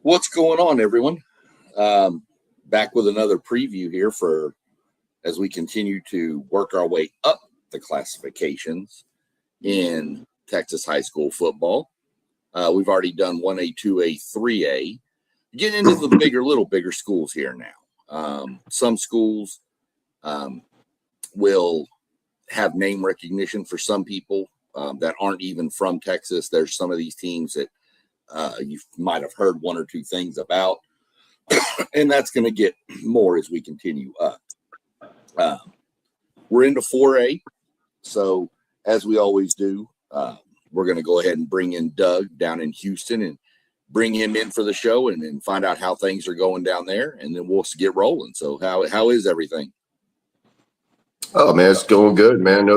What's going on, everyone? Back with another preview here for as we continue to work our way up the classifications in Texas high school football. We've already done 1A, 2A, 3A. Getting into the little bigger schools here now. Some schools will have name recognition for some people that aren't even from Texas. There's some of these teams that you might have heard one or two things about, and that's going to get more as we continue up. We're into 4A, so as we always do, we're going to go ahead and bring in Doug down in Houston and bring him in for the show and then find out how things are going down there, and then we'll get rolling. So how is everything? Oh man, it's going good, man.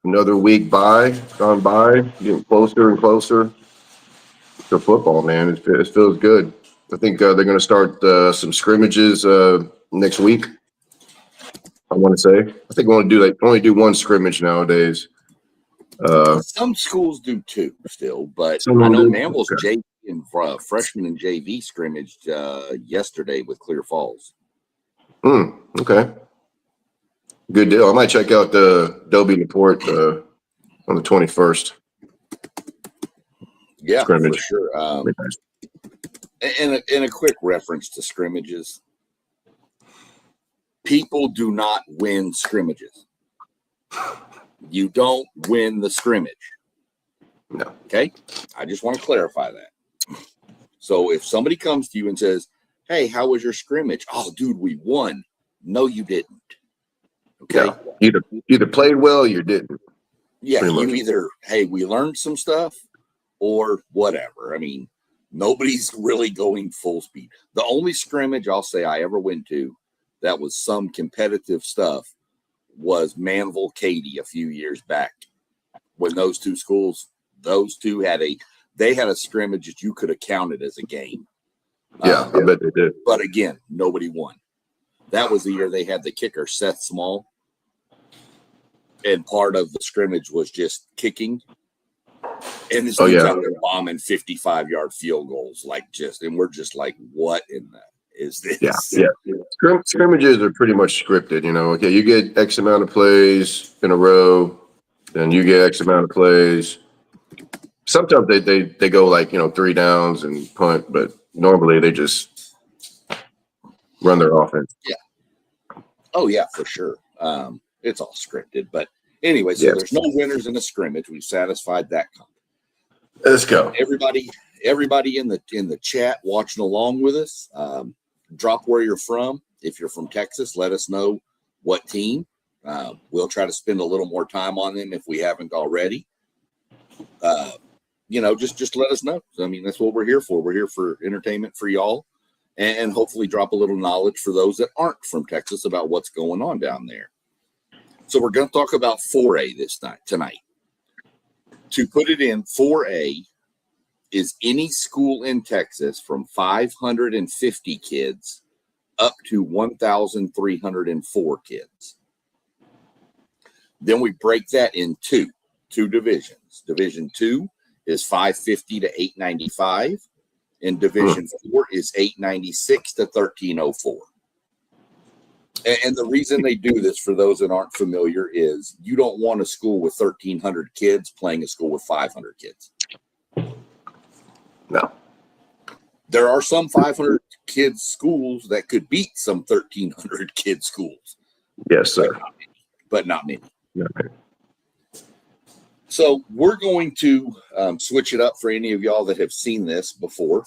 Another week gone by, getting closer and closer to football, man. It feels good. I think they're going to start some scrimmages next week. I want to say. I think we only do one scrimmage nowadays. Some schools do two still, but I know Manville's JV and freshman and JV scrimmaged yesterday with Clear Falls. Okay. Good deal. I might check out the Dobie Report on the 21st. Yeah, scrimmage. For sure. And a quick reference to scrimmages. People do not win scrimmages. You don't win the scrimmage. No. Okay? I just want to clarify that. So if somebody comes to you and says, hey, how was your scrimmage? Oh, dude, we won. No, you didn't. Okay? Yeah. Either played well or you didn't. Yeah, you either, hey, we learned some stuff or whatever. I mean, nobody's really going full speed. The only scrimmage I'll say I ever went to that was some competitive stuff was Manville Katy a few years back, when those two had a scrimmage that you could have counted as a game. Yeah, I bet they did. But again, nobody won. That was the year they had the kicker Seth Small, and part of the scrimmage was just kicking. And this dude's out there bombing 55-yard field goals, and we're just like, what in the is this? Yeah. Scrimmages are pretty much scripted, Okay, you get X amount of plays in a row, then you get X amount of plays. Sometimes they go 3 downs and punt, but normally they just run their offense. Yeah. Oh yeah, for sure. It's all scripted, but anyway, so there's no winners in the scrimmage. We've satisfied that. Let's go. Everybody in the chat watching along with us. Drop where you're from. If you're from Texas, let us know what team. We'll try to spend a little more time on them if we haven't already. Just let us know. I mean, that's what we're here for. We're here for entertainment for y'all, and hopefully drop a little knowledge for those that aren't from Texas about what's going on down there. So we're going to talk about 4A tonight. To put it in, 4A is any school in Texas from 550 kids up to 1,304 kids. Then we break that in two divisions. Division 2 is 550 to 895, and Division 4 is 896 to 1304. And the reason they do this, for those that aren't familiar, is you don't want a school with 1,300 kids playing a school with 500 kids. No. There are some 500 kids schools that could beat some 1,300 kid schools. Yes, sir. But not many. Not many. So we're going to switch it up for any of y'all that have seen this before.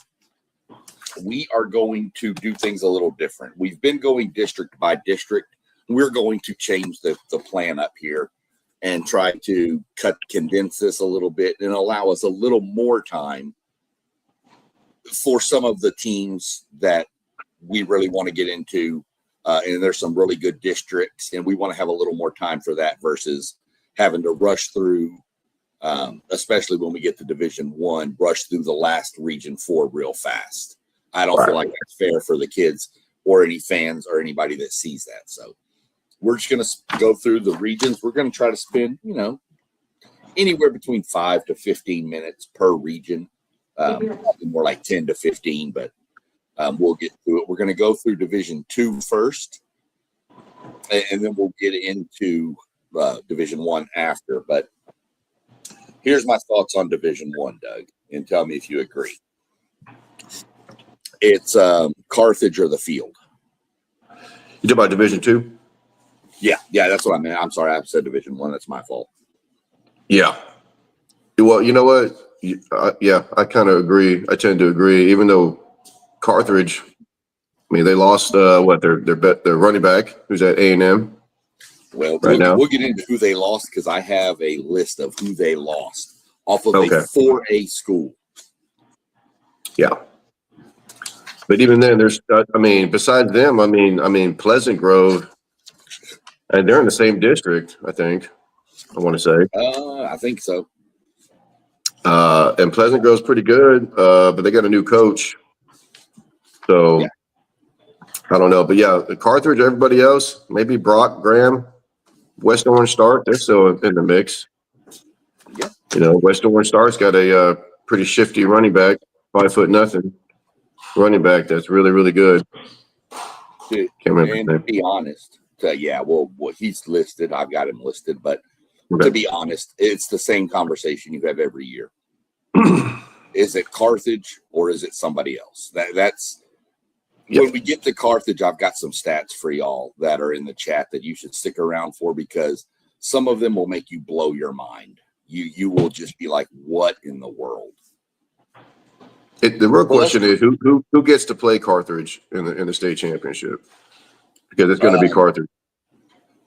We are going to do things a little different. We've been going district by district. We're going to change the plan up here and try to condense this a little bit and allow us a little more time for some of the teams that we really want to get into. And there's some really good districts, and we want to have a little more time for that versus having to rush through, especially when we get to Division 1, rush through the last Region 4 real fast. I don't feel like that's fair for the kids or any fans or anybody that sees that. So we're just going to go through the regions. We're going to try to spend, anywhere between 5 to 15 minutes per region. More like 10 to 15, but We'll get to it. We're going to go through Division 2 first, and then we'll get into Division 1 after. But here's my thoughts on Division 1, Doug, and tell me if you agree. It's Carthage or the field. You talk about Division 2? Yeah, that's what I meant. I'm sorry, I said Division 1. That's my fault. Yeah. Well, you know what? I kind of agree. I tend to agree, even though Carthage, I mean, they lost their running back, who's at A&M. Well, right now. We'll get into who they lost because I have a list of who they lost off of a Okay. 4A school. Yeah. But even then, there's, besides them, Pleasant Grove, and they're in the same district, I think. I want to say. I think so. And Pleasant Grove's pretty good, but they got a new coach. So Yeah. I don't know. But yeah, Carthage, everybody else, maybe Brock, Graham, West Orange Start, they're still in the mix. Yeah. You know, West Orange Start's got a pretty shifty running back, 5'0" running back that's really, really good. Can't remember his name. To be honest, well, he's listed. I've got him listed, but to be honest, it's the same conversation you have every year. Is it Carthage or is it somebody else? That's when we get to Carthage. I've got some stats for y'all that are in the chat that you should stick around for, because some of them will make you blow your mind. You will just be like, what in the world? The real question is who gets to play Carthage in the state championship, because it's going to be Carthage.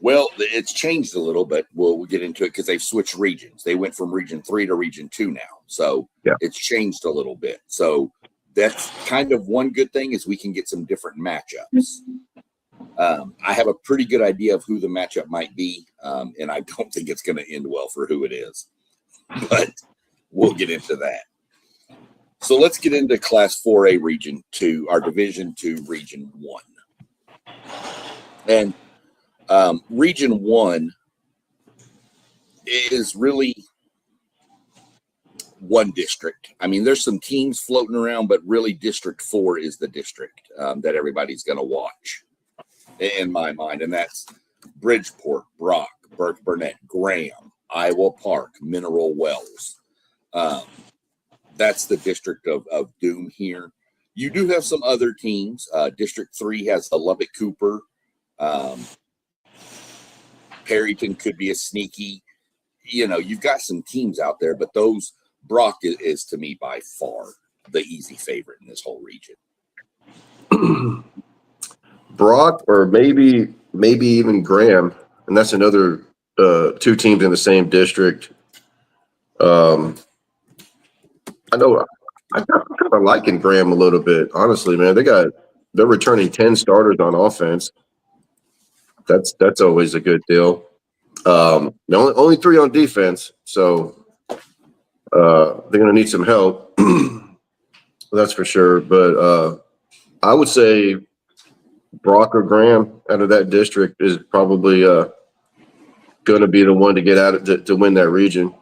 Well, it's changed a little, but we'll get into it because they've switched regions. They went from Region 3 to Region 2 now, so it's changed a little bit. So that's kind of one good thing, is we can get some different matchups. I have a pretty good idea of who the matchup might be, and I don't think it's going to end well for who it is, but we'll get into that. So let's get into Class 4A Region 2, our Division 2 Region 1. And Region 1 is really one district. I mean, there's some teams floating around, but really District 4 is the district that everybody's going to watch, in my mind. And that's Bridgeport, Brock, Burke Burnett, Graham, Iowa Park, Mineral Wells. That's the district of doom here. You do have some other teams. District 3 has a Lubbock Cooper. Perryton could be a sneaky. You've got some teams out there, but Brock is to me by far the easy favorite in this whole region. Brock, or maybe even Graham, and that's another two teams in the same district. I know I'm kind of liking Graham a little bit, honestly, man. They're returning 10 starters on offense. That's always a good deal. Only 3 on defense, so they're going to need some help. That's for sure. But I would say Brock or Graham out of that district is probably going to be the one to get out to win that region,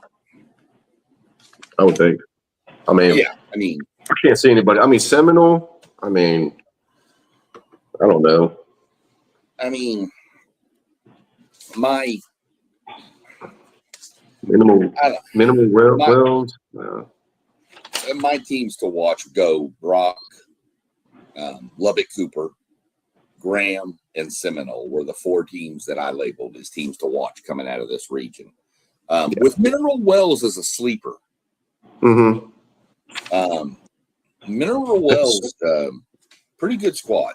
I would think. I can't see anybody. Seminole, I don't know. My minimal Wells. My teams to watch go Brock, Lubbock Cooper, Graham, and Seminole were the 4 teams that I labeled as teams to watch coming out of this region. With Mineral Wells as a sleeper. Mm-hmm. Mineral Wells, pretty good squad.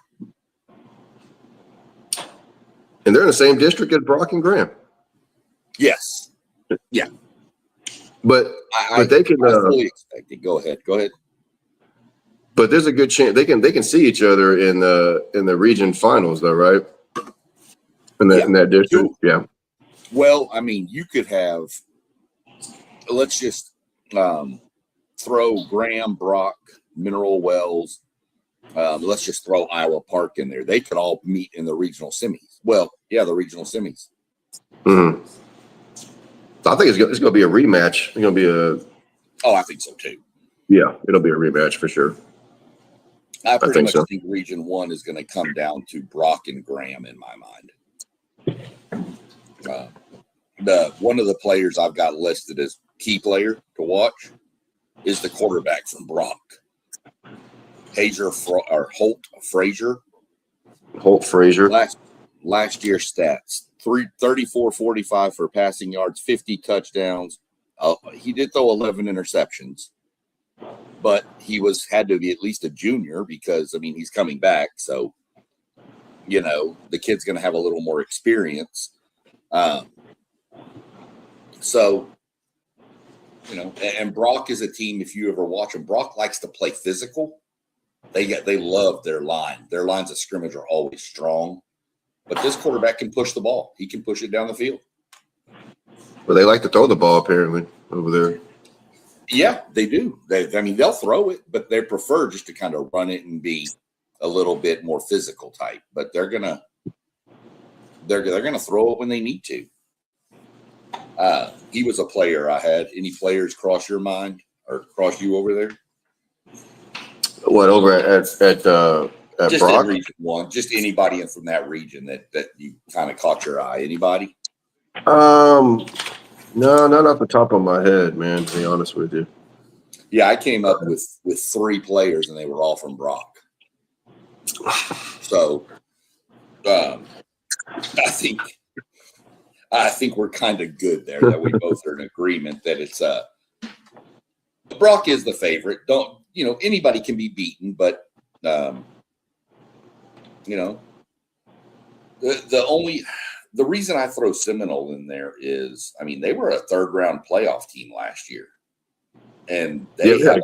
And they're in the same district as Brock and Graham. Yes. Yeah. But they can. I fully expect it. Go ahead. But there's a good chance they can see each other in the region finals, though, right? In that district, yeah. Well, you could have. Let's just throw Graham, Brock, Mineral Wells. Let's just throw Iowa Park in there. They could all meet in the regional semis. Well, yeah, the regional semis. Mm-hmm. I think it's going to be a rematch. It's going to be Oh, I think so too. Yeah, it'll be a rematch for sure. I pretty think much so. think Region 1 is going to come down to Brock and Graham in my mind. One of the players I've got listed as key player to watch is the quarterback from Brock, Holt Frazier. Holt Frazier. Last year's stats: 34-45 for passing yards, 50 touchdowns. He did throw 11 interceptions, but he had to be at least a junior because, I mean, he's coming back. So, the kid's going to have a little more experience. And Brock is a team, if you ever watch them, Brock likes to play physical. They love their line. Their lines of scrimmage are always strong. But this quarterback can push the ball. He can push it down the field. Well, they like to throw the ball, apparently, over there. Yeah, they do. They'll throw it, but they prefer just to kind of run it and be a little bit more physical type. But they're gonna throw it when they need to. He was a player I had. Any players cross your mind or cross you over there? What, over at Just Brock? in Region 1, just anybody from that region that you kind of caught your eye. Anybody? No, not off the top of my head, man, to be honest with you. Yeah, I came up with 3 players, and they were all from Brock. So, I think we're kind of good there that we both are in agreement that it's Brock is the favorite. Anybody can be beaten, but the reason I throw Seminole in there is, I mean, they were a 3rd round playoff team last year, and they have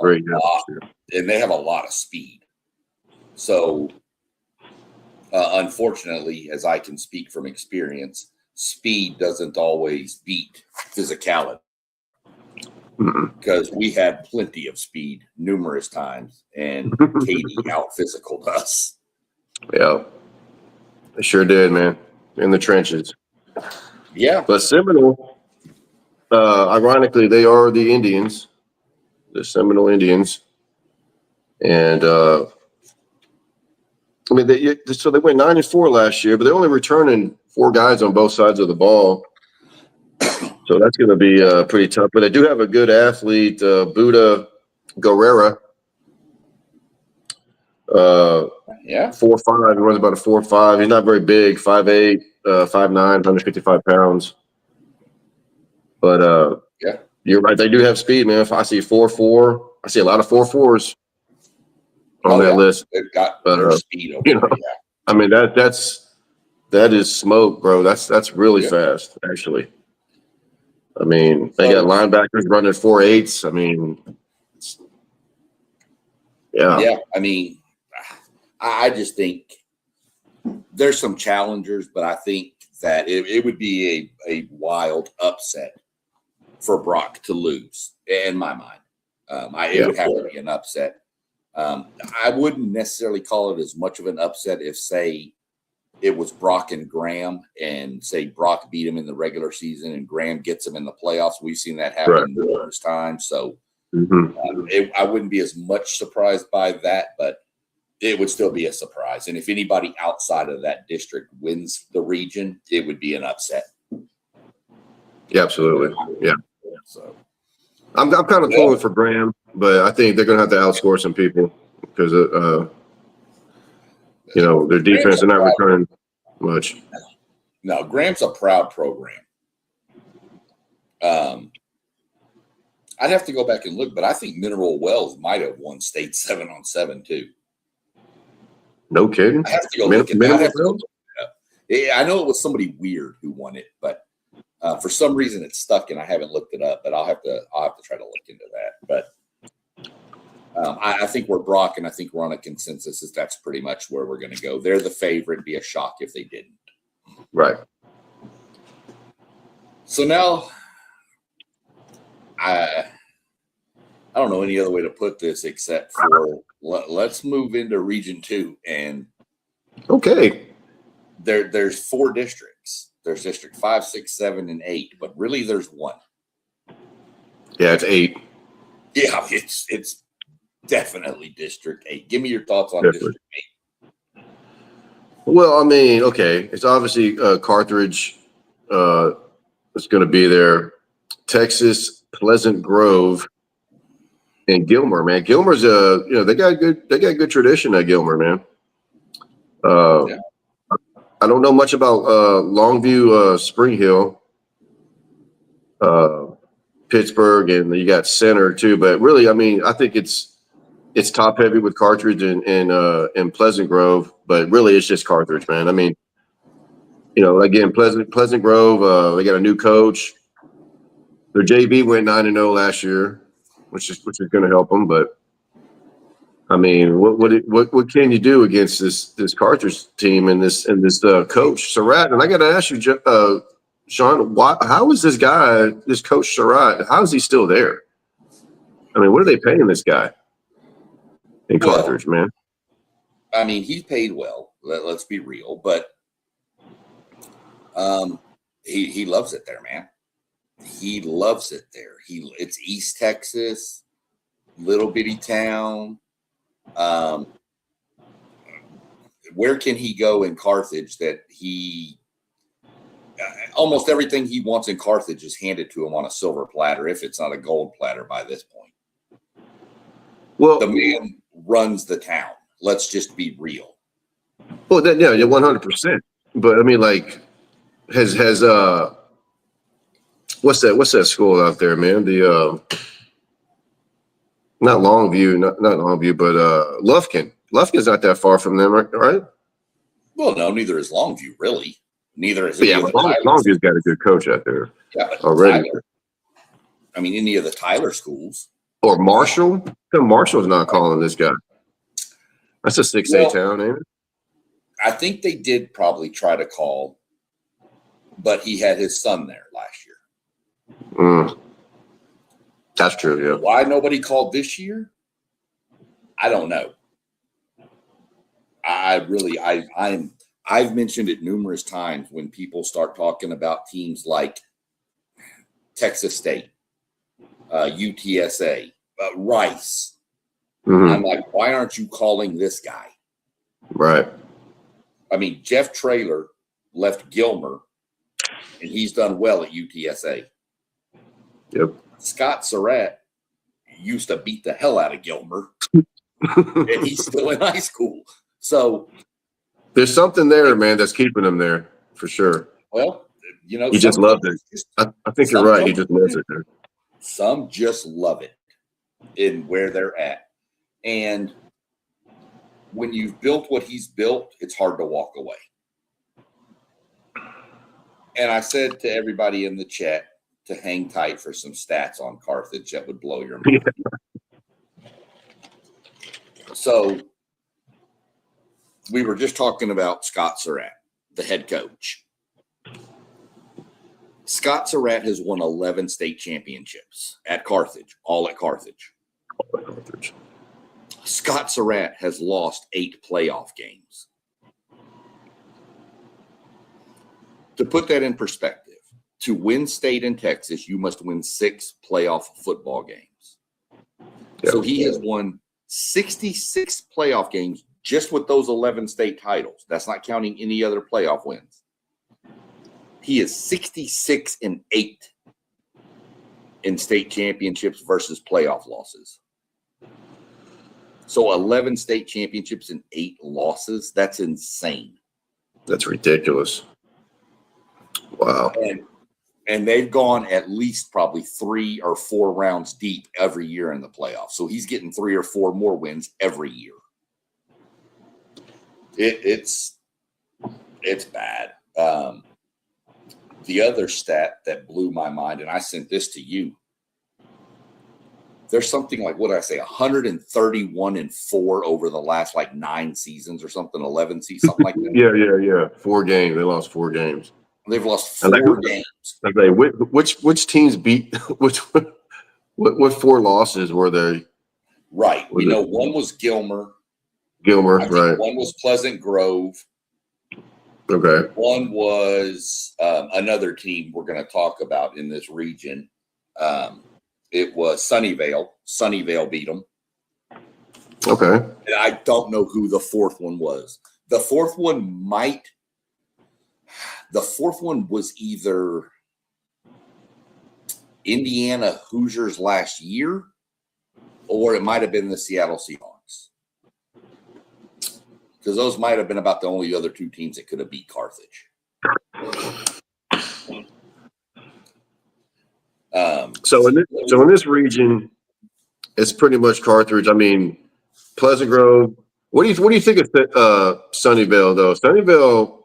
they have a lot of speed. So, unfortunately, as I can speak from experience, speed doesn't always beat physicality, because we had plenty of speed numerous times, and Katie out physicaled us. Yeah, they sure did, man. In the trenches. Yeah. But Seminole, ironically, they are the Indians, the Seminole Indians. And, they went 9-4 last year, but they're only returning 4 guys on both sides of the ball. So that's going to be pretty tough. But they do have a good athlete, Buda Guerrera. 4'5", he runs about a 4'5". He's not very big, 5'8", 5'9", 155 pounds. But you're right. They do have speed, man. If I see 4'4", I see a lot of 4'4s on that list. They've got their speed over there. Yeah. I mean, that is smoke, bro. That's really fast, actually. I mean, they got linebackers running 4.8s. I mean, yeah. I mean, I just think there's some challengers, but I think that it would be a wild upset for Brock to lose, in my mind. It would have to be an upset. I wouldn't necessarily call it as much of an upset if, say, it was Brock and Graham, and say Brock beat him in the regular season and Graham gets him in the playoffs. We've seen that happen numerous times. So I wouldn't be as much surprised by that, but it would still be a surprise. And if anybody outside of that district wins the region, it would be an upset. Yeah, absolutely. Yeah. So I'm kind of pulling for Graham, but I think they're going to have to outscore some people because their defense is not returning much. No, Graham's a proud program. I'd have to go back and look, but I think Mineral Wells might have won state 7-on-7 too. No kidding. I have to go look at that. I know it was somebody weird who won it, but for some reason it's stuck and I haven't looked it up. But I'll have to try to look into that. But I think we're Brock, and I think we're on a consensus is that's pretty much where we're going to go. They're the favorite. It'd be a shock if they didn't. Right. So now, I don't know any other way to put this except for let's move into Region 2. And there's 4 districts. There's District 5, 6, 7, and 8, but really there's 1. Yeah, it's 8. Yeah, it's Definitely District 8. Give me your thoughts on Definitely. District 8. Well, I mean, okay, it's obviously Carthage is going to be there. Texas, Pleasant Grove, and Gilmer. Man, Gilmer's they got good tradition at Gilmer, man. Yeah. I don't know much about Longview, Spring Hill, Pittsburgh, and you got Center too. But really, I mean, I think it's top heavy with Carthage and Pleasant Grove. But really, it's just Carthage, man. I mean, again, Pleasant Grove. They got a new coach. Their JV went 9-0 last year, which is going to help them. But I mean, what can you do against this Carthage team and this coach Surratt? And I got to ask you, Sean, how is this coach Surratt? How is he still there? I mean, what are they paying this guy in Carthage, man? I mean, he's paid well. Let's be real, but he loves it there, man. He loves it there. It's East Texas, little bitty town. Where can he go in Carthage that almost everything he wants in Carthage is handed to him on a silver platter, if it's not a gold platter by this point. Well, the man runs the town. Let's just be real. Well, 100%. But I mean, like, has what's that school out there, man? The not Longview, not Longview, but Lufkin. Lufkin's not that far from them, right? Well, no, neither is Longview, really. Neither is Longview's got a good coach out there. Yeah, already. I mean, any of the Tyler schools. Or Marshall. Marshall's not calling this guy. That's a 6A town, ain't it? I think they did probably try to call, but he had his son there last year. That's true, yeah. Why nobody called this year? I don't know. I've mentioned it numerous times when people start talking about teams like Texas State, UTSA, Rice. Mm-hmm. I'm like, why aren't you calling this guy? Right. I mean, Jeff Traylor left Gilmer, and he's done well at UTSA. Yep. Scott Surratt used to beat the hell out of Gilmer, and he's still in high school. So there's something there, man, that's keeping him there for sure. Well, he just loved it. I think you're right. He just loves it there. Some just love it in where they're at. And when you've built what he's built, it's hard to walk away. And I said to everybody in the chat to hang tight for some stats on Carthage that would blow your mind. So we were just talking about Scott Surratt, the head coach. Scott Surratt has won 11 state championships at Carthage, all at Carthage. Scott Surratt has lost 8 playoff games. To put that in perspective, to win state in Texas, you must win 6 playoff football games. Yep. So he has won 66 playoff games just with those 11 state titles. That's not counting any other playoff wins. He is 66-8 in state championships versus playoff losses. So 11 state championships and 8 losses. That's insane. That's ridiculous. Wow. And they've gone at least probably 3 or 4 rounds deep every year in the playoffs. So he's getting 3 or 4 more wins every year. It's bad. The other stat that blew my mind, and I sent this to you, there's something like, what did I say, 131-4 over the last 9 seasons or something, 11 seasons, something like that. Yeah. 4 games. They lost 4 games. They've lost 4 games. Okay, which teams beat what 4 losses were they? Right. One was Gilmer. Right. One was Pleasant Grove. Okay. One was another team we're going to talk about in this region. It was Sunnyvale. Sunnyvale beat them. Okay. And I don't know who the fourth one was. The fourth one was either Indiana Hoosiers last year, or it might have been the Seattle Seahawks. Because those might have been about the only other two teams that could have beat Carthage. So in this region, it's pretty much Carthage. I mean, Pleasant Grove. What do you think of Sunnyvale though? Sunnyvale,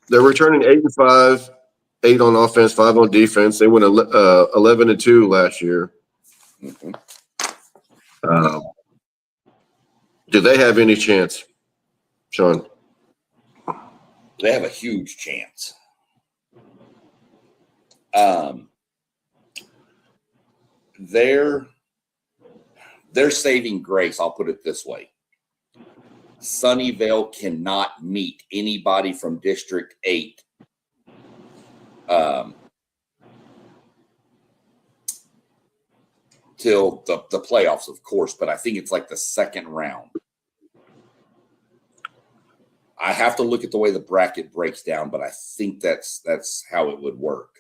they're returning 8-5, 8 on offense, 5 on defense. They went 11-2 last year. Mm-hmm. Do they have any chance, Sean? They have a huge chance. They're saving grace. I'll put it this way. Sunnyvale cannot meet anybody from District 8 till the playoffs, of course, but I think it's like the second round. I have to look at the way the bracket breaks down, but I think that's how it would work.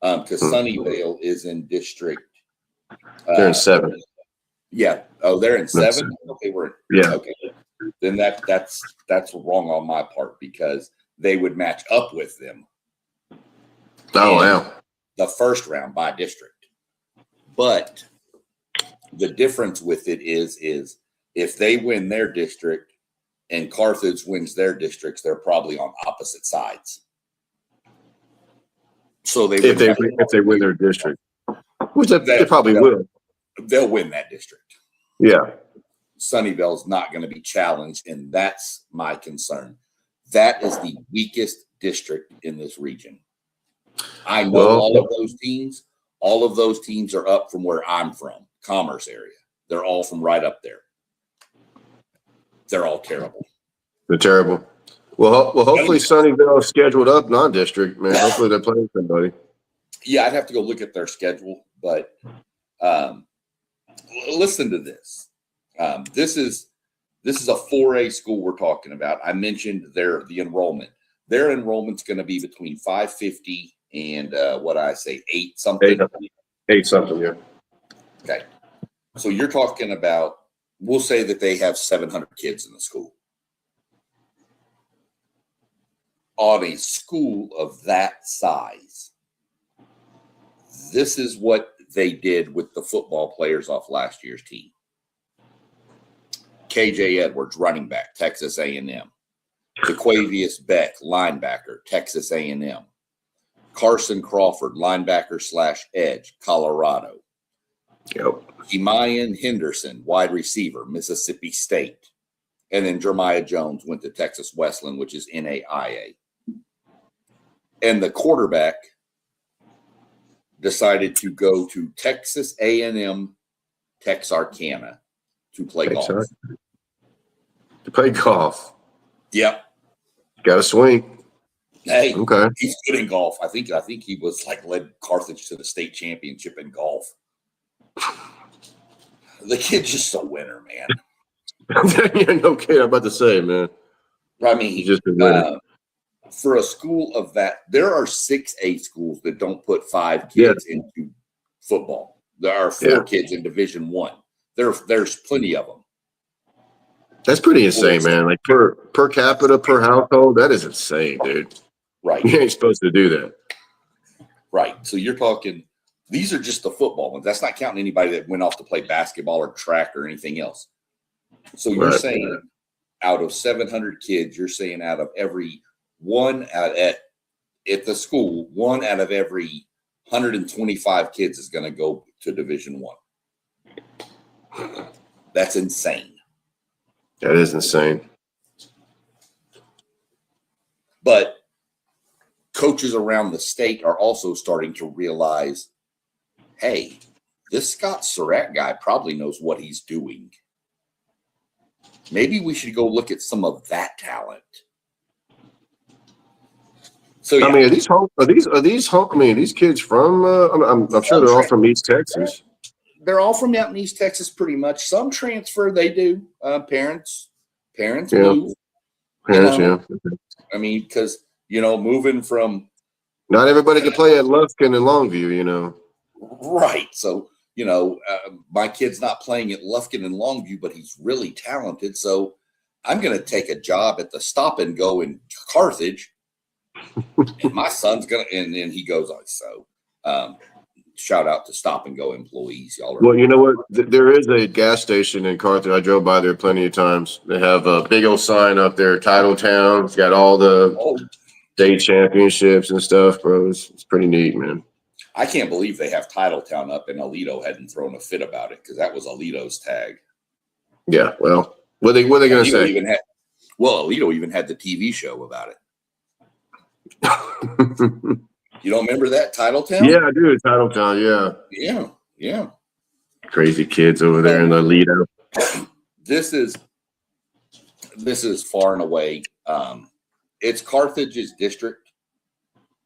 Because Sunnyvale is in District. They're in 7. Yeah. Oh, they're in 7? Okay, okay. Then that's wrong on my part because they would match up with them. Oh, wow. The first round by district. But the difference with it is if they win their district and Carthage wins their districts, they're probably on opposite sides. So if they win their district, which they probably will. They'll win that district. Yeah. Sunnyvale's not going to be challenged, and that's my concern. That is the weakest district in this region. I know all of those teams. All of those teams are up from where I'm from, Commerce area. They're all from right up there. They're all terrible. They're terrible. Well, hopefully Sunnyvale is scheduled up non-district, man. Hopefully they're playing somebody. Yeah, I'd have to go look at their schedule, but listen to this. This is a 4A school we're talking about. I mentioned the enrollment. Their enrollment's going to be between 550 and 8 something. 8 something, yeah. Okay. So you're talking about, we'll say that they have 700 kids in the school. On a school of that size, this is what they did with the football players off last year's team. KJ Edwards, running back, Texas A&M. DeQuavius Beck, linebacker, Texas A&M. Carson Crawford, linebacker/edge, Colorado. Yep. Emayan Henderson, wide receiver, Mississippi State. And then Jeremiah Jones went to Texas Wesleyan, which is NAIA. And the quarterback decided to go to Texas A&M Texarkana to play golf. To play golf. Yep. Got to swing. Hey, okay. He's good in golf. I think he was led Carthage to the state championship in golf. The kid's just a winner, man. Yeah, no kidding. I'm about to say, man. I mean, he's just a winner. For a school of that, there are 6A schools that don't put 5 kids into football. There are 4 kids in Division I. There's plenty of them. That's pretty insane, man. Like per capita, per household, that is insane, dude. Right. You ain't supposed to do that. Right. So you're talking, these are just the football ones. That's not counting anybody that went off to play basketball or track or anything else. So you're saying out of 700 kids, you're saying out of every one at the school, 1 out of every 125 kids is going to go to Division I. That's insane. That is insane. But coaches around the state are also starting to realize, hey, this Scott Surratt guy probably knows what he's doing. Maybe we should go look at some of that talent. So I mean, are these home? I mean, these kids from? I'm sure they're all from East Texas. they're all from out in East Texas, pretty much. Some transfer, they do. Parents Yeah. move. Parents, yeah. I mean, because moving from Not everybody can play at Lufkin and Longview, right. So my kid's not playing at Lufkin and Longview, but he's really talented. So I'm going to take a job at the Stop and Go in Carthage, and my son's going to. And then he goes on. So shout out to Stop and Go employees, y'all. Well, you know what? There is a gas station in Carthage. I drove by there plenty of times. They have a big old sign up there, Title Town. It's got all the state championships and stuff, bro. It's pretty neat, man. I can't believe they have Titletown up and Alito hadn't thrown a fit about it, because that was Alito's tag. Yeah, well, what are they going to say? Alito even had the TV show about it. You don't remember that, Titletown? Yeah, I do. Titletown, yeah. Yeah. Crazy kids over there in Alito. This is far and away. It's Carthage's district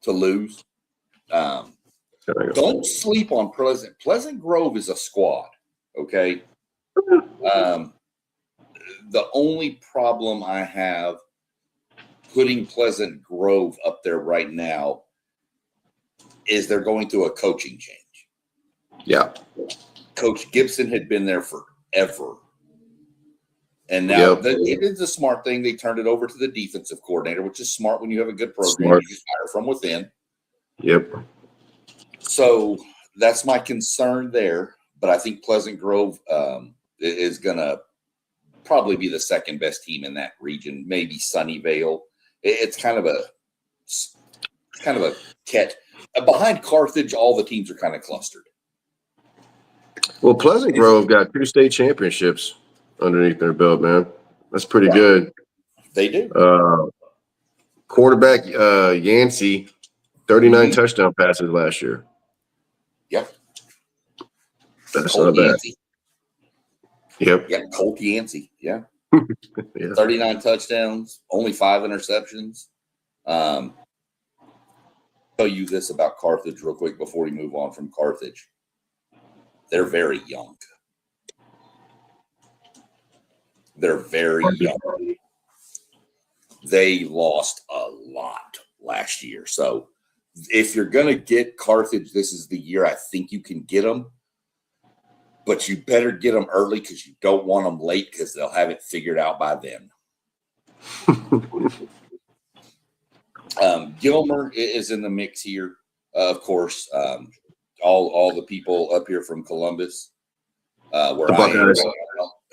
to lose. Don't sleep on Pleasant. Pleasant Grove is a squad, okay? The only problem I have putting Pleasant Grove up there right now is they're going through a coaching change. Yeah. Coach Gibson had been there forever. And now it is a smart thing. They turned it over to the defensive coordinator, which is smart when you have a good program. You just hire from within. Yep. So that's my concern there. But I think Pleasant Grove is going to probably be the second best team in that region. Maybe Sunnyvale. It's kind of a catch. Behind Carthage, all the teams are kind of clustered. Well, Pleasant Grove got 2 state championships underneath their belt, man. That's pretty good. They do. Quarterback Yancey, 39 touchdown passes last year. Yep. That's not bad. Yancey. Yep. Yeah, Colt Yancey. Yeah. Yeah. 39 touchdowns, only 5 interceptions. Tell you this about Carthage real quick before we move on from Carthage. They're very young. They're very young. They lost a lot last year. So if you're going to get Carthage, this is the year I think you can get them. But you better get them early, because you don't want them late, because they'll have it figured out by then. Gilmer is in the mix here, of course. All the people up here from Columbus, where I am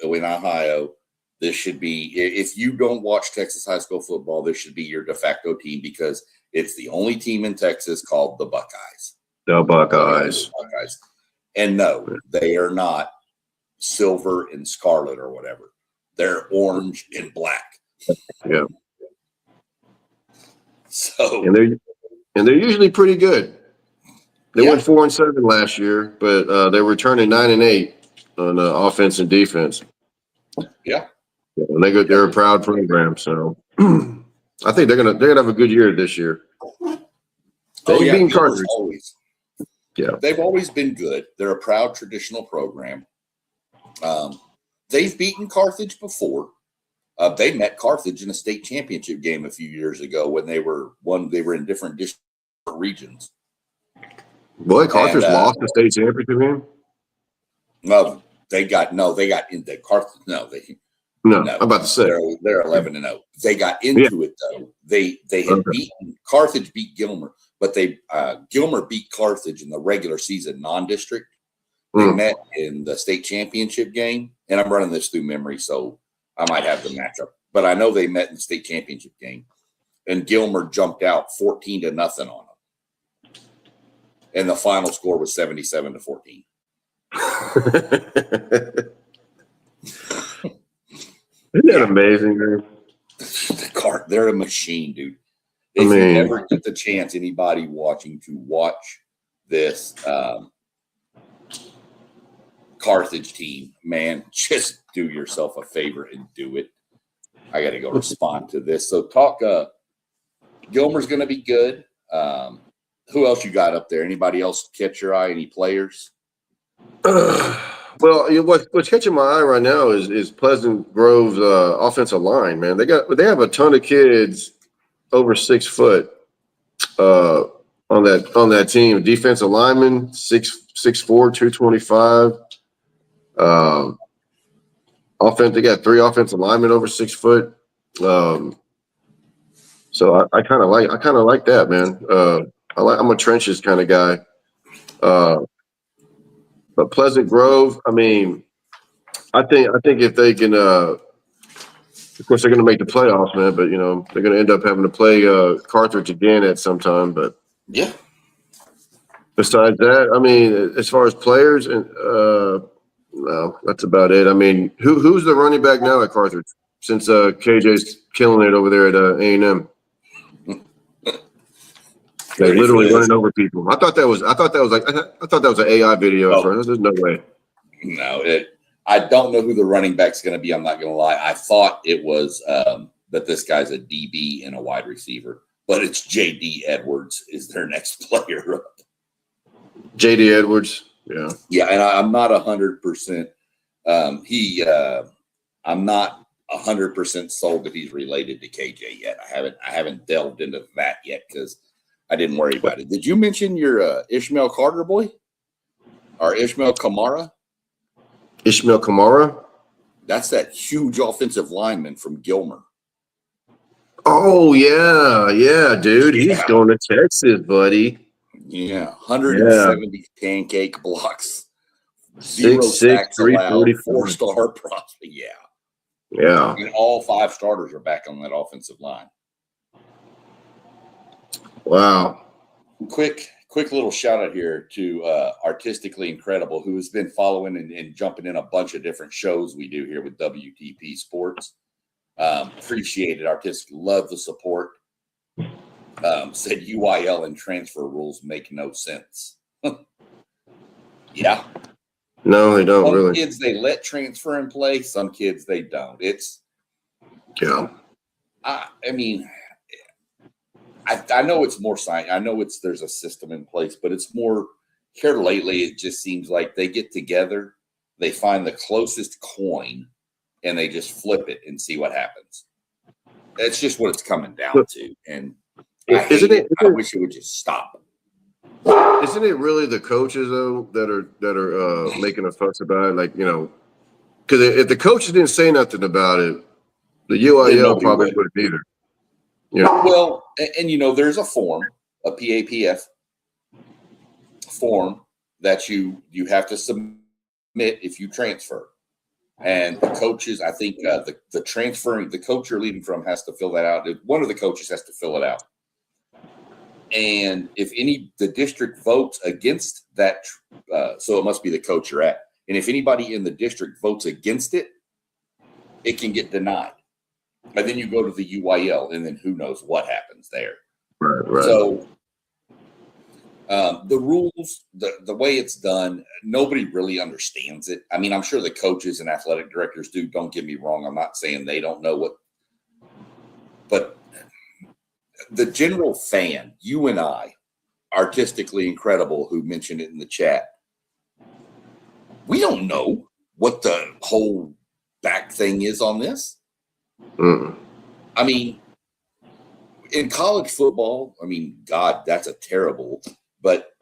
in Ohio. This should be, if you don't watch Texas high school football, this should be your de facto team, because it's the only team in Texas called the Buckeyes. The Buckeyes. And no, they are not silver and scarlet or whatever. They're orange and black. Yeah. So and they're usually pretty good. They went 4-7 last year, but they were turning 9-8 on offense and defense. Yeah. And they're a proud program, so I think they're gonna have a good year this year. They've always been good. They're a proud traditional program. They've beaten Carthage before. They met Carthage in a state championship game a few years ago when they were in different regions. Boy, Carthage lost the state championship game. No, they got into Carthage. No, I'm about to say they're 11-0. They got into it though. They had beaten Carthage, beat Gilmer, but Gilmer beat Carthage in the regular season non-district. They met in the state championship game, and I'm running this through memory, so I might have the matchup. But I know they met in the state championship game, and Gilmer jumped out 14-0 on them, and the final score was 77-14. Isn't that amazing, man? They're a machine, dude. If you ever get the chance, anybody watching, to watch this Carthage team, man, just do yourself a favor and do it. I got to go respond to this. So Gilmer's going to be good. Who else you got up there? Anybody else catch your eye? Any players? Well, what's catching my eye right now is Pleasant Grove's offensive line, man. They have a ton of kids over 6 foot on that team. Defensive lineman, 6'4", 225. Offense, they got 3 offensive linemen over 6 foot. So I kind of like that, man. I'm a trenches kind of guy. But Pleasant Grove, I mean, I think if they can, of course they're going to make the playoffs, man. But they're going to end up having to play Carthage again at some time. But Yeah. besides that, I mean, as far as players, and no, that's about it. I mean, who's the running back now at Carthage? Since KJ's killing it over there at A&M. Like Ready for literally this? running over people. I thought that was an AI video at first. There's no way. No, I don't know who the running back's going to be. I'm not going to lie. I thought it was that this guy's a DB and a wide receiver, but it's JD Edwards is their next player. JD Edwards. Yeah. Yeah, and I'm not 100%. I'm not 100% sold that he's related to KJ yet. I haven't delved into that yet because I didn't worry about it. Did you mention your Ishmael Carter boy or Ishmael Kamara? Ishmael Kamara? That's that huge offensive lineman from Gilmer. Oh, yeah, dude. He's going to Texas, buddy. Yeah, 170 pancake blocks, 0 sacks allowed, 4-star prospect. Yeah. And all 5 starters are back on that offensive line. Wow. Quick little shout out here to Artistically Incredible, who has been following and jumping in a bunch of different shows we do here with WTP Sports. Appreciate it, Artistic. Love the support. Said UIL and transfer rules make no sense. Yeah. No, they don't really. Some kids they let transfer in play. Some kids they don't. I mean, I know it's more science. I know there's a system in place, but it's more here lately. It just seems like they get together, they find the closest coin, and they just flip it and see what happens. That's just what it's coming down to. And I wish it would just stop. Isn't it really the coaches though that are making a fuss about it? Like because if the coaches didn't say nothing about it, the UIL probably wouldn't either. Yeah. Well, and there's a form, a PAPF form that you have to submit if you transfer. And the coaches, I think the transferring, the coach you're leaving from has to fill that out. One of the coaches has to fill it out. And if the district votes against that, so it must be the coach you're at. And if anybody in the district votes against it, it can get denied. And then you go to the UIL, and then who knows what happens there. Right. So the rules, the way it's done, nobody really understands it. I mean, I'm sure the coaches and athletic directors do. Don't get me wrong. I'm not saying they don't know but the general fan, you and I, Artistically Incredible, who mentioned it in the chat, we don't know what the whole back thing is on this. I mean, in college football, God, that's a terrible, but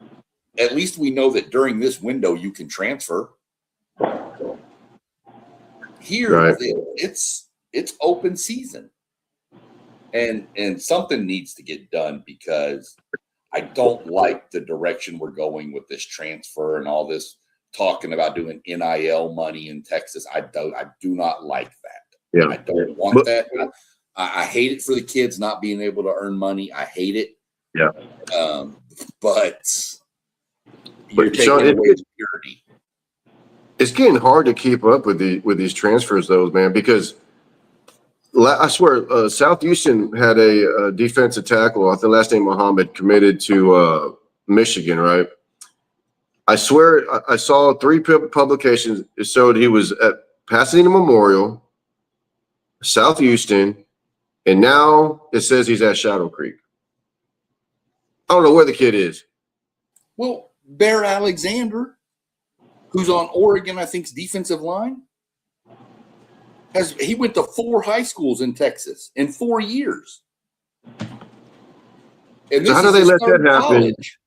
at least we know that during this window you can transfer. Here, right. It's open season. And something needs to get done because I don't like the direction we're going with this transfer and all this talking about doing NIL money in Texas. I do not like that. Yeah. I don't want that. I hate it for the kids not being able to earn money. I hate it. Yeah. But you're taking away security. It's getting hard to keep up with these transfers, though, man, because I swear, South Houston had a defensive tackle, I think last name Muhammad, committed to Michigan, right? I swear I saw 3 publications. It showed he was at Pasadena Memorial, South Houston, and now it says he's at Shadow Creek. I don't know where the kid is. Well, Bear Alexander, who's on Oregon, I think's defensive line. He went to 4 high schools in Texas in 4 years. And So how do they let that happen? College.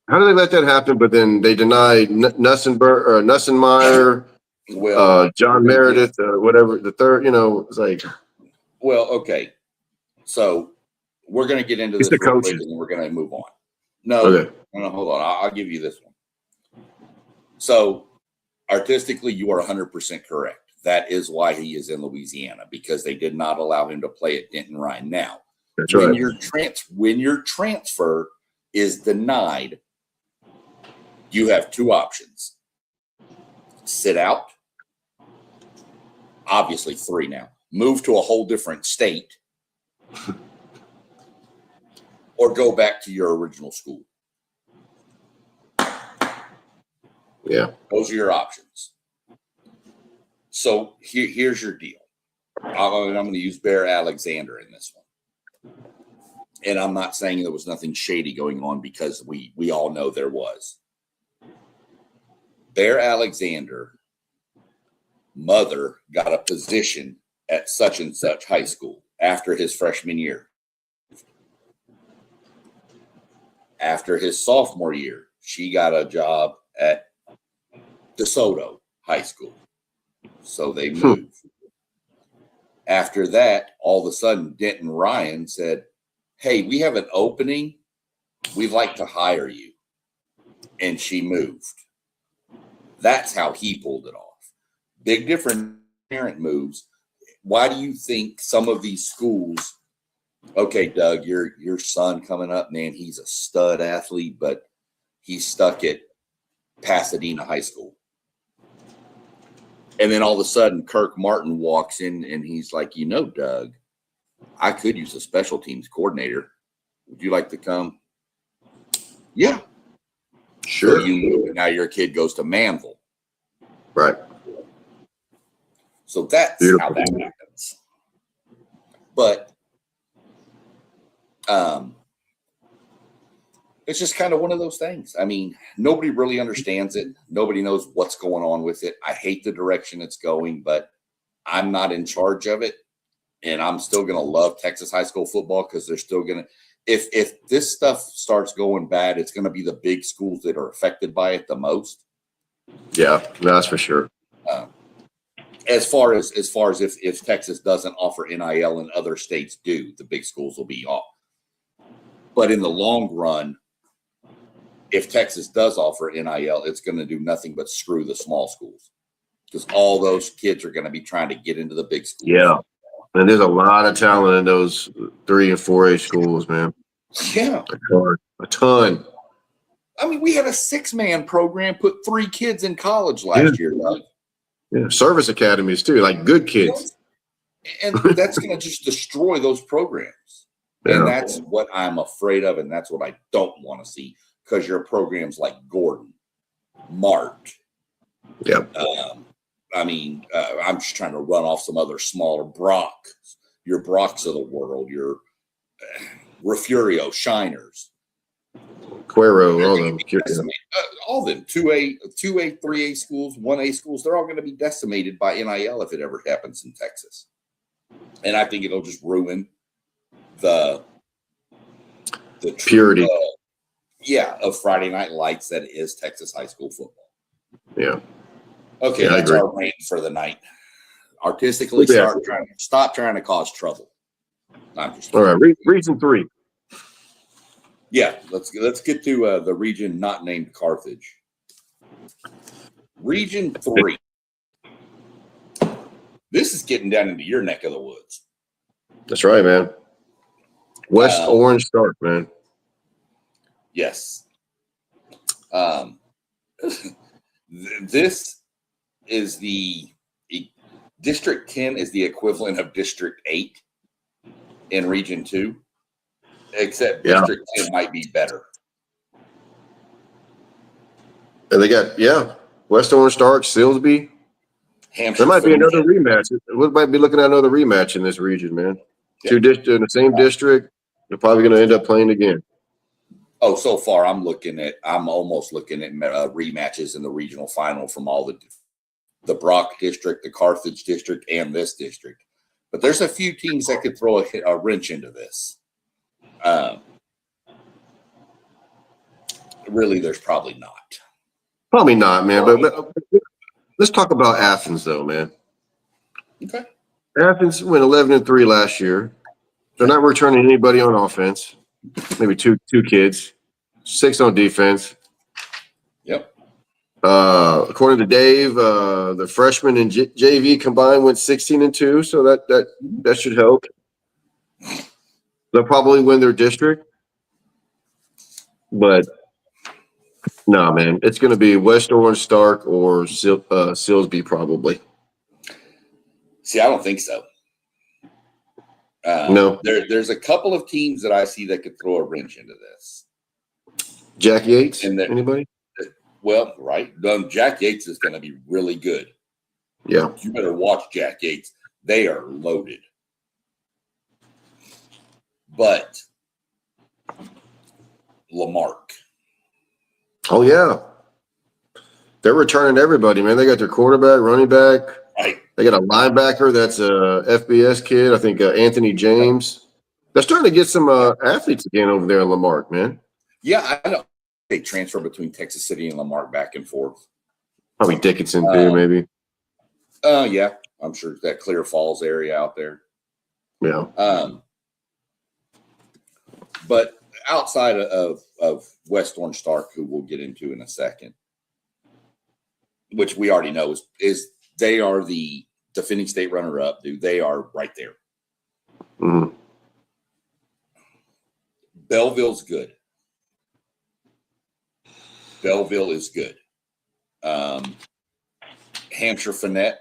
How do they let that happen? But then they deny Nussenmeyer, John Meredith, whatever the third. It's like. Well, okay. So we're going to get into this real quick, and we're going to move on. No, hold on. I'll give you this one. So artistically, you are 100% correct. That is why he is in Louisiana, because they did not allow him to play at Denton Ryan. Now, when your transfer is denied, you have 2 options. Sit out. Obviously 3 now. Move to a whole different state. Or go back to your original school. Yeah. Those are your options. So here's your deal. I'm going to use Bear Alexander in this one. And I'm not saying there was nothing shady going on, because we all know there was. Bear Alexander, mother got a position at such and such high school after his freshman year. After his sophomore year, she got a job at DeSoto High School. So they moved. After that, all of a sudden, Denton Ryan said, hey, we have an opening. We'd like to hire you. And she moved. That's how he pulled it off. Big different parent moves. Why do you think some of these schools, okay, Doug, your son coming up, man, he's a stud athlete, but he's stuck at Pasadena High School. And then all of a sudden, Kirk Martin walks in and he's like, Doug, I could use a special teams coordinator. Would you like to come? Yeah. Sure. So you move, and now your kid goes to Manville. Right. So that's how that happens. But it's just kind of one of those things. I mean, nobody really understands it. Nobody knows what's going on with it. I hate the direction it's going, but I'm not in charge of it. And I'm still going to love Texas high school football, because they're still going to, if this stuff starts going bad, it's going to be the big schools that are affected by it the most. Yeah, that's for sure. As far as if Texas doesn't offer NIL and other states do, the big schools will be off. But in the long run, if Texas does offer NIL, it's going to do nothing but screw the small schools, because all those kids are going to be trying to get into the big schools. Yeah. And there's a lot of talent in those 3 and 4A schools, man. Yeah. A ton. I mean, we had a 6-man program put 3 kids in college last year, Doug. Yeah. Service academies, too, like good kids. And that's going to just destroy those programs. Yeah. And that's what I'm afraid of, and that's what I don't want to see, because your programs like Gordon, Mart. Yep. I'm just trying to run off some other smaller Brock, your Brocks of the world, your Refurio, Shiners, Cuero, all them 2A, 3A schools, 1A schools. They're all going to be decimated by NIL if it ever happens in Texas. And I think it'll just ruin the purity. Of Friday Night Lights that is Texas high school football. Yeah. Okay, that's our rant for the night. Artistically, stop trying to cause trouble. I'm just all right. Region 3. Yeah, let's get to the region not named Carthage. Region 3. This is getting down into your neck of the woods. That's right, man. West Orange Stark, man. Yes. This is District 10 is the equivalent of District 8 in Region 2, except District 10 might be better. And they got, West Orange Stark, Silsby. Hampshire. There might be another rematch. We might be looking at another rematch in this region, man. Yeah. 2 districts in the same district. They're probably going to end up playing again. Oh, so far I'm almost looking at rematches in the regional final from all the Brock district, the Carthage district, and this district. But there's a few teams that could throw a wrench into this. Really, there's probably not. Probably not, man. But let's talk about Athens, though, man. Okay. Athens went 11-3 last year. They're not returning anybody on offense. Maybe two kids, 6 on defense. Yep. According to Dave, the freshman and JV combined went 16-2, so that should help. They'll probably win their district, but no, man, it's going to be West Orange, Stark, or Silsbee probably. See, I don't think so. No. There's a couple of teams that I see that could throw a wrench into this. Jack Yates? Anybody? Well, right. Jack Yates is going to be really good. Yeah. You better watch Jack Yates. They are loaded. But Lamarck. Oh, yeah. They're returning everybody, man. They got their quarterback, running back. Right. They got a linebacker that's a FBS kid. I think Anthony James. They're starting to get some athletes again over there in Lamarck, man. Yeah, I know. They transfer between Texas City and Lamarck back and forth. Probably Dickinson too, maybe. Yeah, I'm sure that Clear Falls area out there. Yeah. But outside of West Orange Stark, who we'll get into in a second, which we already know is they are the defending state runner-up, dude. They are right there. Mm-hmm. Belleville's good. Belleville is good. Hampshire Finette.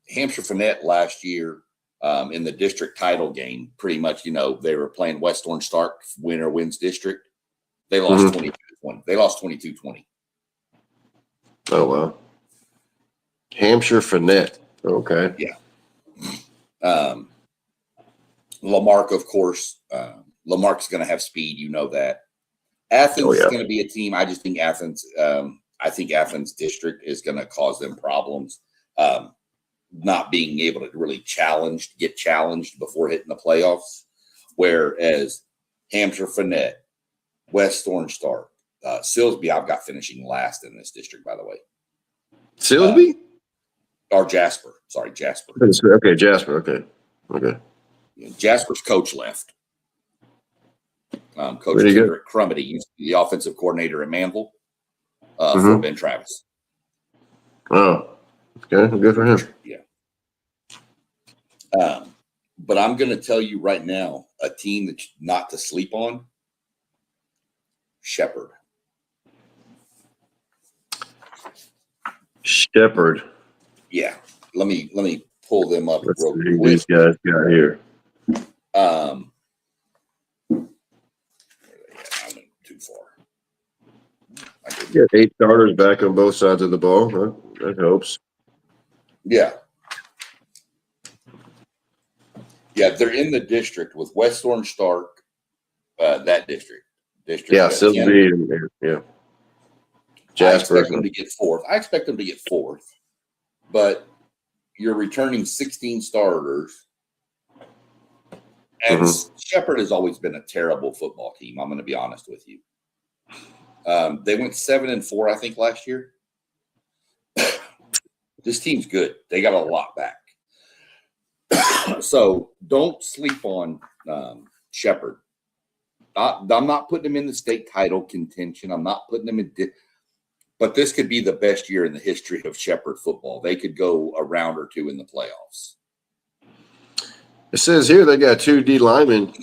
Hampshire Finette last year in the district title game, pretty much, they were playing West Orange Stark, winner wins district. They lost 22-20. They lost 22-20. Oh, wow. Hampshire Finette. Okay. Yeah. Lamarck, of course. Lamarck's going to have speed. You know that. Athens is going to be a team. I just think Athens district is going to cause them problems. Not being able to really get challenged before hitting the playoffs. Whereas Hampshire Finette, West Orange Stark, Silsbee, I've got finishing last in this district, by the way. Silsbee? Or Jasper. Sorry, Jasper. Okay, Jasper. Okay. Jasper's coach left. Coach Kendrick Crumity used to be the offensive coordinator at Manville for Ben Travis. Oh, okay. Good for him. Yeah. But I'm going to tell you right now, a team that's not to sleep on, Shepherd. Shepherd. Yeah. Let me pull them up Let's real see quick. these guys got here. I'm too far. Yeah, 8 starters back on both sides of the ball. That helps. Yeah. Yeah, they're in the district with West Orange Stark, that district. Yeah, Silsbee. Yeah. Jasper. I expect them to get fourth. But you're returning 16 starters. And Shepherd has always been a terrible football team. I'm going to be honest with you. They went 7-4, I think, last year. This team's good. They got a lot back. So don't sleep on Shepherd. I'm not putting them in the state title contention. I'm not putting them in. But this could be the best year in the history of Shepherd football. They could go a round or two in the playoffs. It says here they got 2 D linemen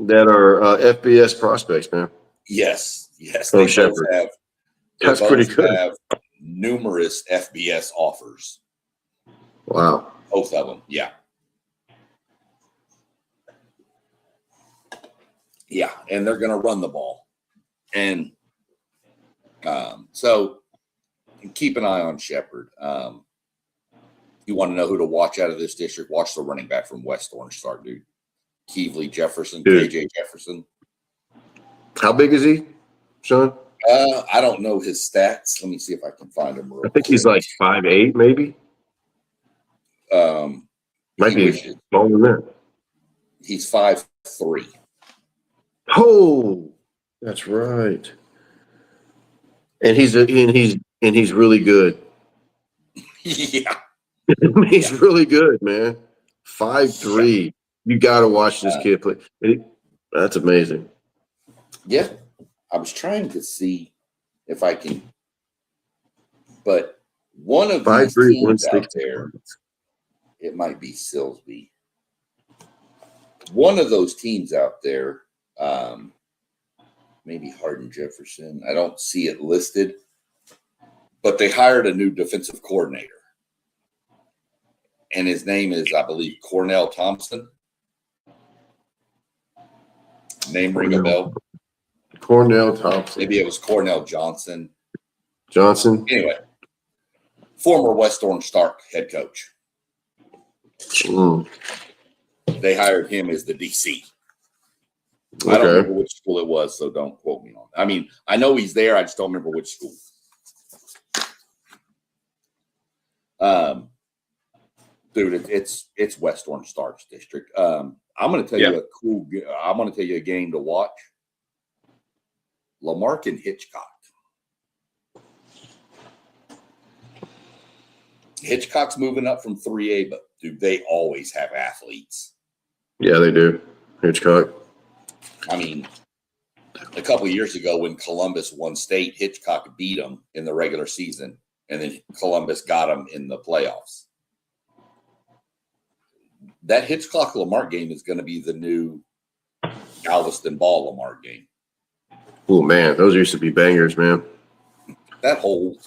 that are FBS prospects, man. Yes. From Shepherd. That's pretty good. Have numerous FBS offers. Wow. Both of them, yeah. Yeah, and they're going to run the ball. And so keep an eye on Shepherd. You want to know who to watch out of this district? Watch the running back from West Orange Stark, dude. Keevely Jefferson, Dude. KJ Jefferson. How big is he, Sean? I don't know his stats. Let me see if I can find him real I think he's like 5'8", maybe. Might be smaller than that. He's 5'3". Oh, that's right. And he's really good. Yeah. He's really good, man. 5'3". You got to watch this kid play. That's amazing. Yeah. I was trying to see if I can, but one of these 5'3", teams out there, it might be Silsby. One of those teams out there, maybe Hardin Jefferson. I don't see it listed, but they hired a new defensive coordinator. And his name is, I believe, Cornell Thompson. Name ring a bell? Cornell Thompson. Maybe it was Cornell Johnson. Anyway, former West Orange Stark head coach. They hired him as the DC. I don't remember which school it was, so don't quote me on it. I mean, I know he's there. I just don't remember which school. Dude, it's West Orange Starks district. I'm going to tell you I'm going to tell you a game to watch. Lamarck and Hitchcock. Hitchcock's moving up from 3A, but dude, they always have athletes. Yeah, they do. Hitchcock. I mean, a couple of years ago when Columbus won state, Hitchcock beat them in the regular season, and then Columbus got them in the playoffs. That Hitchcock-Lamarck game is going to be the new Galveston Ball-Lamarck game. Oh, man, those used to be bangers, man. That whole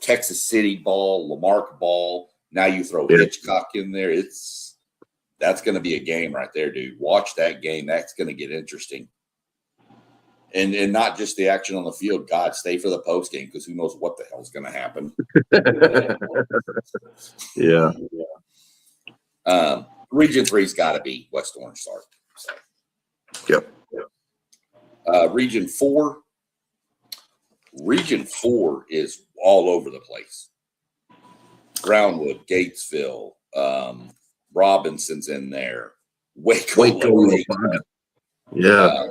Texas City ball, Lamarck ball, now you throw Hitchcock in there. That's going to be a game right there, dude. Watch that game. That's going to get interesting. And not just the action on the field. God, stay for the post game because who knows what the hell is going to happen. Yeah. Region 3's got to be West Orange Stark. So. Yep. Region 4. Region 4 is all over the place. Brownwood, Gatesville, Robinson's in there. Waco. Yeah.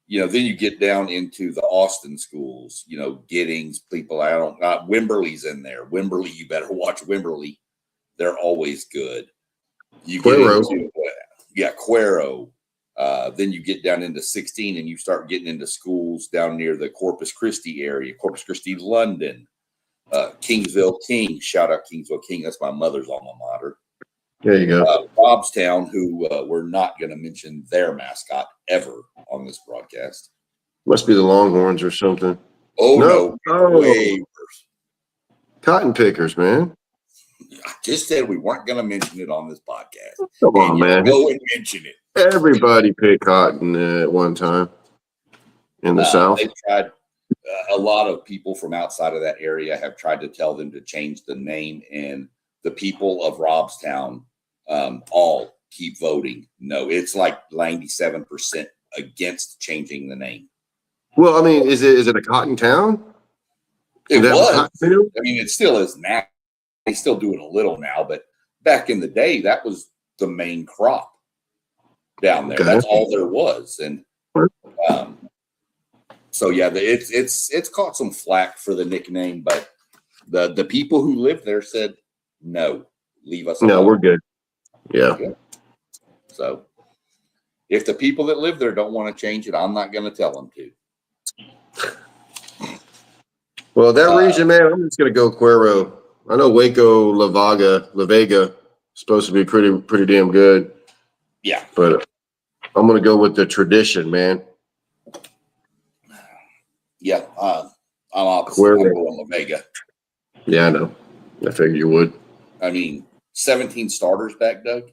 Then you get down into the Austin schools, Giddings, people. Wimberley's in there. Wimberley, you better watch Wimberley. They're always good. You get into, Cuero. Then you get down into 16 and you start getting into schools down near the Corpus Christi area, Corpus Christi, London, Kingsville King. Shout out Kingsville King. That's my mother's alma mater. There you go. Robstown, who we're not going to mention their mascot ever on this broadcast. Must be the Longhorns or something. Oh, no. Way worse. Cotton pickers, man. I just said we weren't going to mention it on this podcast. Come on, man. Go and mention it. Everybody picked cotton at one time in the South. They've tried. A lot of people from outside of that area have tried to tell them to change the name, and the people of Robstown all keep voting no. It's like 97% against changing the name. Well, I mean, is it a cotton town? It was. I mean, it still is now. They still do it a little now, but back in the day, that was the main crop down there. Okay. That's all there was, and so yeah, it's caught some flack for the nickname, but the people who lived there said no, leave us alone. No, we're good. Yeah. So if the people that live there don't want to change it, I'm not going to tell them to. Well, that region, man, I'm just going to go Cuero. I know Waco, La Vega, supposed to be pretty damn good. Yeah. But I'm going to go with the tradition, man. Yeah. I'm opposite. I'm going La Vega. Yeah, I know. I figured you would. I mean, 17 starters back, Doug.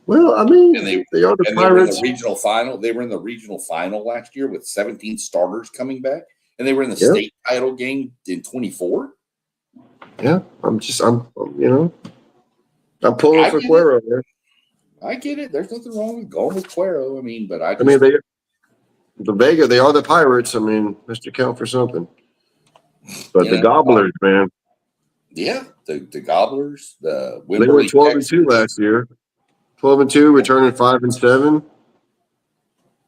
Well, I mean, they are the Pirates. They were in the regional final. They were in the regional final last year with 17 starters coming back, and they were in the state title game in 24. Yeah, I'm pulling for Cuero, man. I get it. There's nothing wrong with going with Cuero. I mean, but I just, I mean, the Vega, they are the Pirates. I mean, has to count for something. But you the know, Gobblers, man, yeah, the Gobblers, the they went Wimberley 12-2 Texans. last year. 12-2, returning 5-7.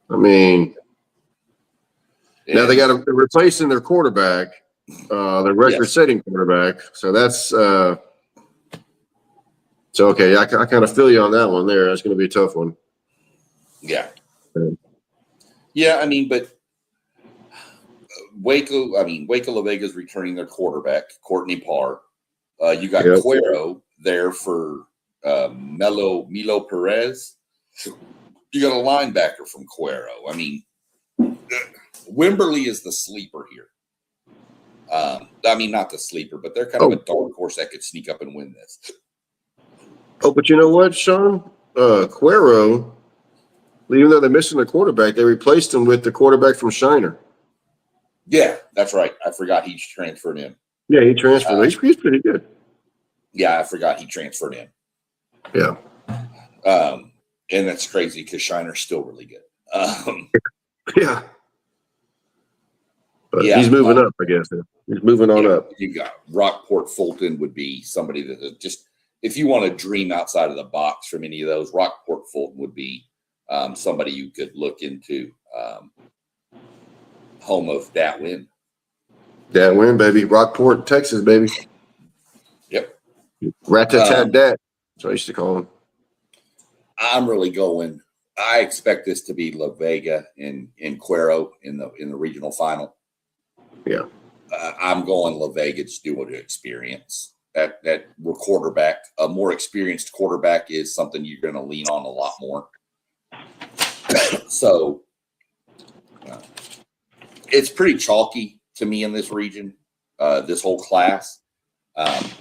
I mean, now they And got to replacing their quarterback, their yes, record-setting quarterback. So that's so okay. I kind of feel you on that one there. That's going to be a tough one. yeah, Yeah. yeah. I mean, but Waco La Vega's returning their quarterback, Courtney Parr. You got Yep. Cuero there for Milo Perez. You got a linebacker from Cuero. I mean, Wimberley is the sleeper here. I mean, not the sleeper, but they're kind of a dark horse that could sneak up and win this. Oh, but you know what, Sean? Cuero, even though they're missing the quarterback, they replaced him with the quarterback from Shiner. Yeah, that's right. I forgot he transferred in. Yeah, he transferred. He's pretty good. Yeah, I forgot he transferred in. Yeah. And that's crazy because Shiner's still really good. Yeah. But Yeah, he's moving up, I guess. He's moving on up. You got Rockport Fulton would be somebody that just, if you want to dream outside of the box from any of those, Rockport Fulton would be somebody you could look into. Home of that win. That win, baby. Rockport, Texas, baby. Yep. Rat-tat-tat-dat. That's what I used to call him. I'm really going. I expect this to be La Vega and Cuero in the regional final. Yeah. I'm going La Vega just due to experience. That quarterback, a more experienced quarterback, is something you're going to lean on a lot more. So it's pretty chalky to me in this region. This whole class: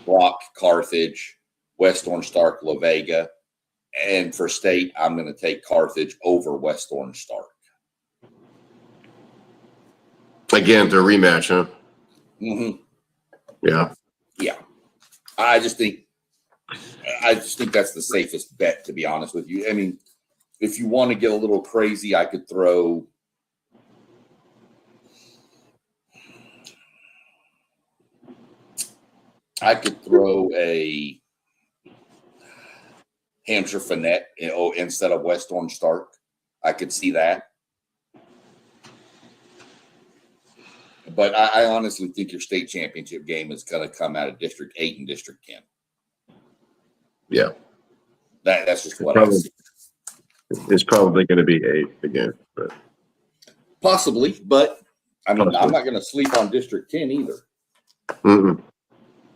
Brock, Carthage, West Orange Stark, La Vega, and for state, I'm going to take Carthage over West Orange Stark. Again, the rematch, huh? Mm-hmm. Yeah. Yeah. I just think that's the safest bet, to be honest with you. I mean, if you want to get a little crazy, I could throw a Hampshire Finette instead of West Orange Stark. I could see that. But I honestly think your state championship game is going to come out of District 8 and District 10. Yeah. That's just what I see. It's probably going to be 8 again. But. Possibly, but I mean, I'm not going to sleep on District 10 either. Mm-mm.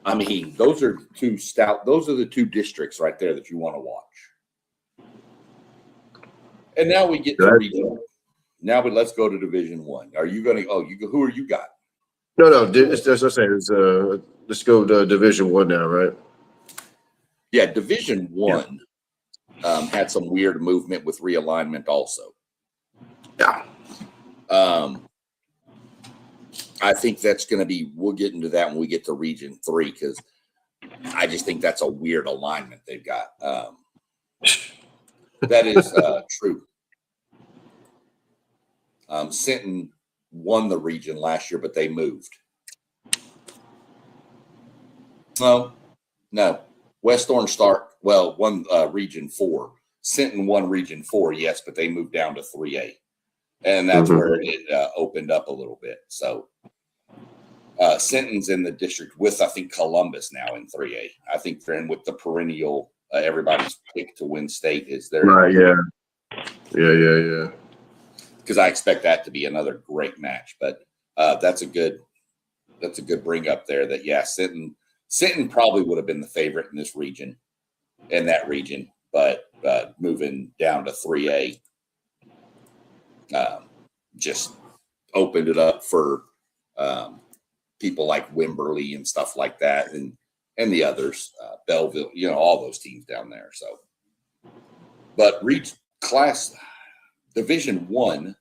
I mean, those are the two districts right there that you want to watch. And now we get to regional. Now let's go to Division 1. Are you going to? Who are you got? No. As I say, let's go to Division 1 now, right? Yeah, Division 1 had some weird movement with realignment also. Yeah. I think that's going to be. We'll get into that when we get to Region 3 because I just think that's a weird alignment they've got. That is true. Sinton won the region last year, but they moved. No. West Orange Stark, won Region 4. Sinton won Region 4, yes, but they moved down to 3A. And that's where it opened up a little bit. So Sinton's in the district with, I think, Columbus now in 3A. I think they're in with the perennial, everybody's pick to win state is there. Right, yeah. Because I expect that to be another great match. But that's a good bring up there that, yeah, Sinton probably would have been the favorite in this region, but moving down to 3A just opened it up for people like Wimberley and stuff like that, and the others, Belleville, all those teams down there. So, but class Division 1,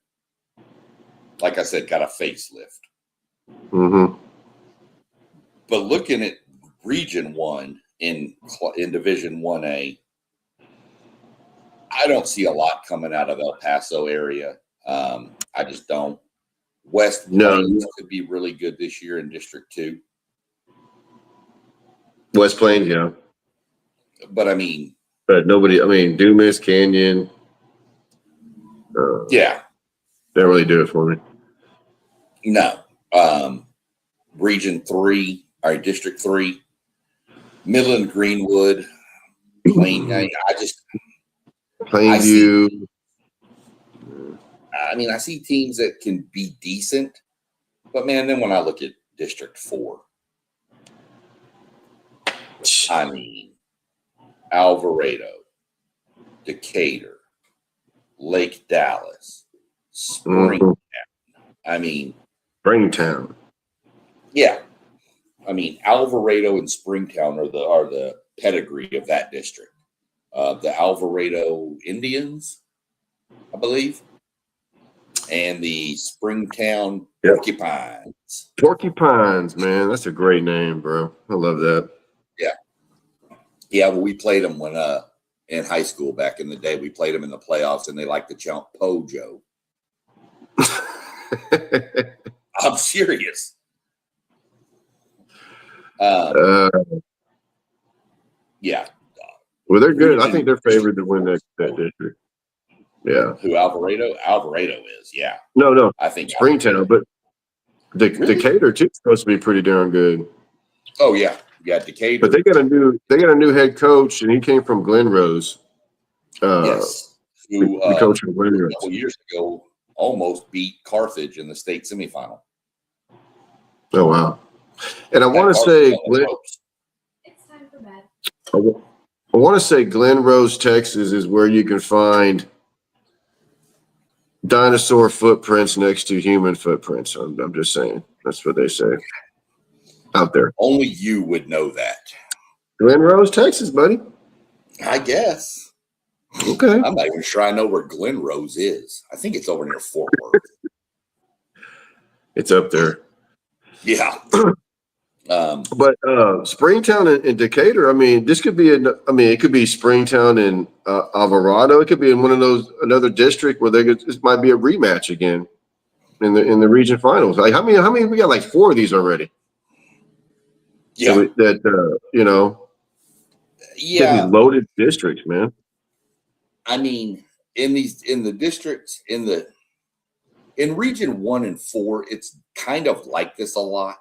like I said, got a facelift. Mm-hmm. But looking at Region 1 in Division 1A, I don't see a lot coming out of El Paso area. I just don't. West Plains could be really good this year in District 2. West Plains, yeah. But I mean, Dumas, Canyon. Yeah. They don't really do it for me. No. Region 3, or District 3, Midland, Greenwood, Plain. Plainview. I see teams that can be decent, but man, then when I look at District 4, Alvarado, Decatur, Lake Dallas, Springtown. Springtown. Yeah. Alvarado and Springtown are the pedigree of that district. The Alvarado Indians, I believe, and the Springtown Porcupines. Porcupines, man, that's a great name, bro. I love that. Yeah, but we played them when in high school back in the day. We played them in the playoffs, and they like to chant Pojo. I'm serious. Yeah. Well, they're good. I think they're favored to win that district. Yeah. Who, Alvarado? Alvarado is, yeah. No. I think Springtown, but Decatur too is supposed to be pretty darn good. Oh yeah, Decatur. But they got a new head coach, and he came from Glen Rose. Yes, who the coach from Glen Rose a couple years ago almost beat Carthage in the state semifinal. Oh wow! And I want to say It's time for bed. I want to say Glen Rose, Texas, is where you can find dinosaur footprints next to human footprints. I'm just saying. That's what they say out there. Only you would know that. Glen Rose, Texas, buddy. I guess. Okay. I'm not even sure I know where Glen Rose is. I think it's over near Fort Worth. It's up there. Yeah. But Springtown and Decatur, this could be it could be Springtown and Alvarado. It could be in one of those, another district where this might be a rematch again in the region finals. Like how many we got? Like 4 of these already. Yeah. These loaded districts, man. In the districts in region 1 and 4, it's kind of like this a lot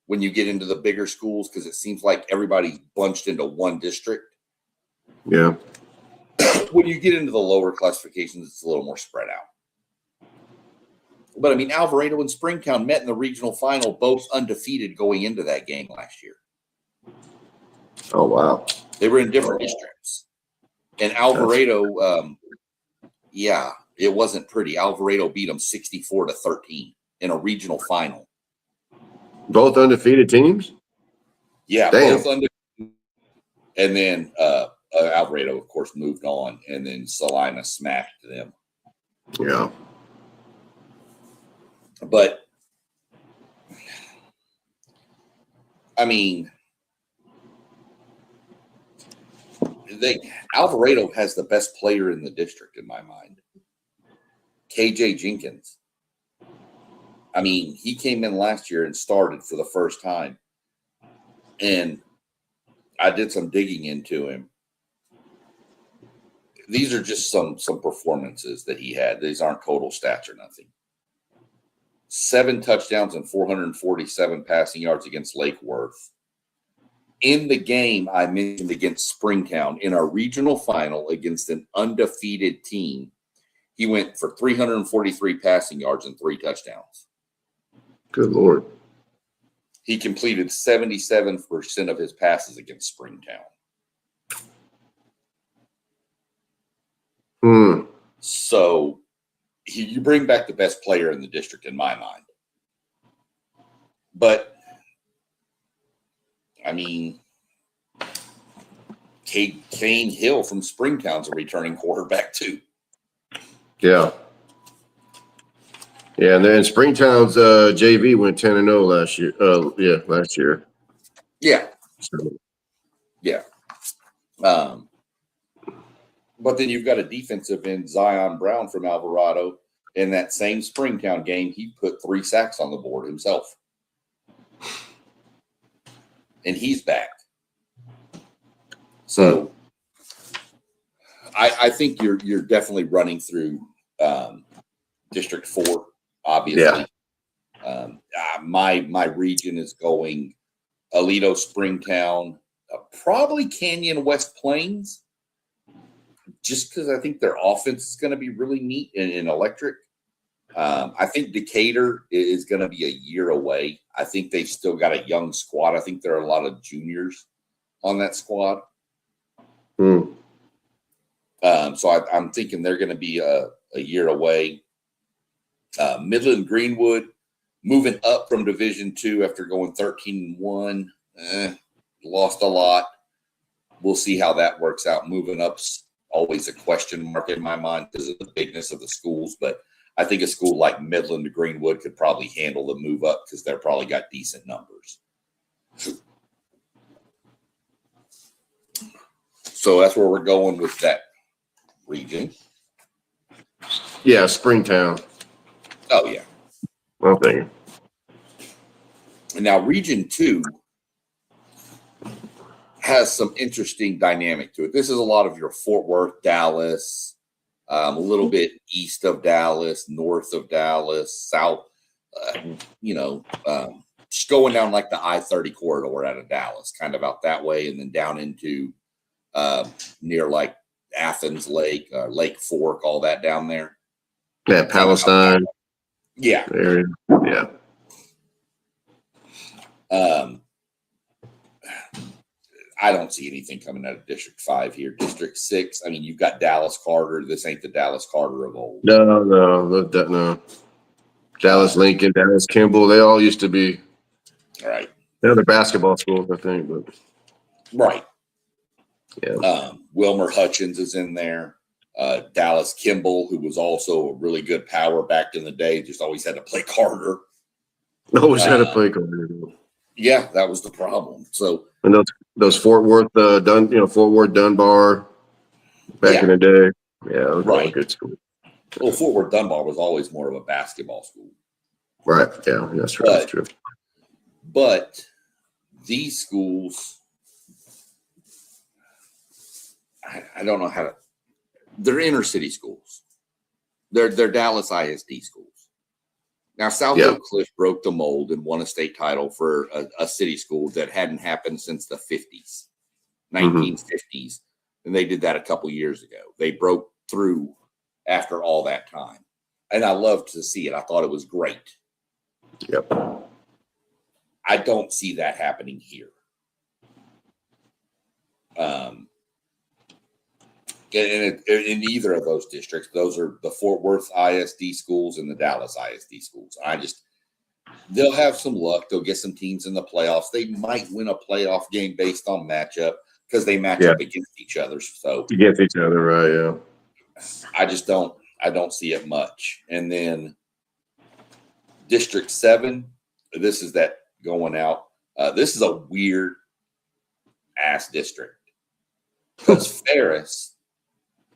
when you get into the bigger schools, because it seems like everybody's bunched into one district. Yeah. When you get into the lower classifications, it's a little more spread out. But Alvarado and Springtown met in the regional final, both undefeated going into that game last year. Oh wow! They were in different districts, and Alvarado, it wasn't pretty. Alvarado beat them 64-13 in a regional final. Both undefeated teams? Yeah, damn. Both undefeated. And then Alvarado, of course, moved on, and then Salina smashed them. Yeah. But, Alvarado has the best player in the district, in my mind. KJ Jenkins. He came in last year and started for the first time. And I did some digging into him. These are just some performances that he had. These aren't total stats or nothing. 7 touchdowns and 447 passing yards against Lake Worth. In the game I mentioned against Springtown, in our regional final against an undefeated team, he went for 343 passing yards and 3 touchdowns. Good Lord. He completed 77% of his passes against Springtown. So you bring back the best player in the district, in my mind. But, Kane Hill from Springtown's a returning quarterback too. Yeah. Yeah, and then Springtown's JV went 10-0 last year. Last year. Yeah. So. Yeah. But then you've got a defensive end, Zion Brown from Alvarado. In that same Springtown game, he put 3 sacks on the board himself. And he's back. So I think you're definitely running through District 4, obviously. Yeah. My region is going Aledo, Springtown, probably Canyon, West Plains, just because I think their offense is going to be really neat and electric. I think Decatur is going to be a year away. I think they've still got a young squad. I think there are a lot of juniors on that squad. So I'm thinking they're going to be a year away. Midland Greenwood moving up from Division II after going 13-1, lost a lot. We'll see how that works out. Moving up's always a question mark in my mind because of the bigness of the schools, but I think a school like Midland Greenwood could probably handle the move up because they're probably got decent numbers. So that's where we're going with that region. Yeah, Springtown. Oh, yeah. Well, thank you. And now Region 2 has some interesting dynamic to it. This is a lot of your Fort Worth, Dallas, a little bit east of Dallas, north of Dallas, south, just going down like the I-30 corridor out of Dallas, kind of out that way, and then down into near like Athens Lake, Lake Fork, all that down there. Yeah, Palestine. Yeah. Area. Yeah. I don't see anything coming out of District 5 here. District 6, I mean, you've got Dallas Carter. This ain't the Dallas Carter of old. No. Dallas Lincoln, Dallas Kimball, they all used to be. All right. They're the basketball schools, I think. But right. Yeah. Wilmer Hutchins is in there. Dallas Kimball, who was also a really good power back in the day, just always had to play Carter. Always had to play Carter. Yeah, that was the problem. So, and those Fort Worth, Fort Worth Dunbar, back in the day. Yeah, those were all good schools. Well, Fort Worth Dunbar was always more of a basketball school. Right. Yeah, that's right. That's true. But these schools, I don't know how to. They're inner city schools. They're Dallas ISD schools. Now, South Oak Cliff broke the mold and won a state title for a city school that hadn't happened since the 50s, 1950s. And they did that a couple years ago. They broke through after all that time. And I loved to see it. I thought it was great. Yep. I don't see that happening here. In either of those districts, those are the Fort Worth ISD schools and the Dallas ISD schools. They'll have some luck. They'll get some teams in the playoffs. They might win a playoff game based on matchup because they match up against each other. So against each other, right? Yeah. I don't see it much. And then District 7, this is that going out. This is a weird ass district because Ferris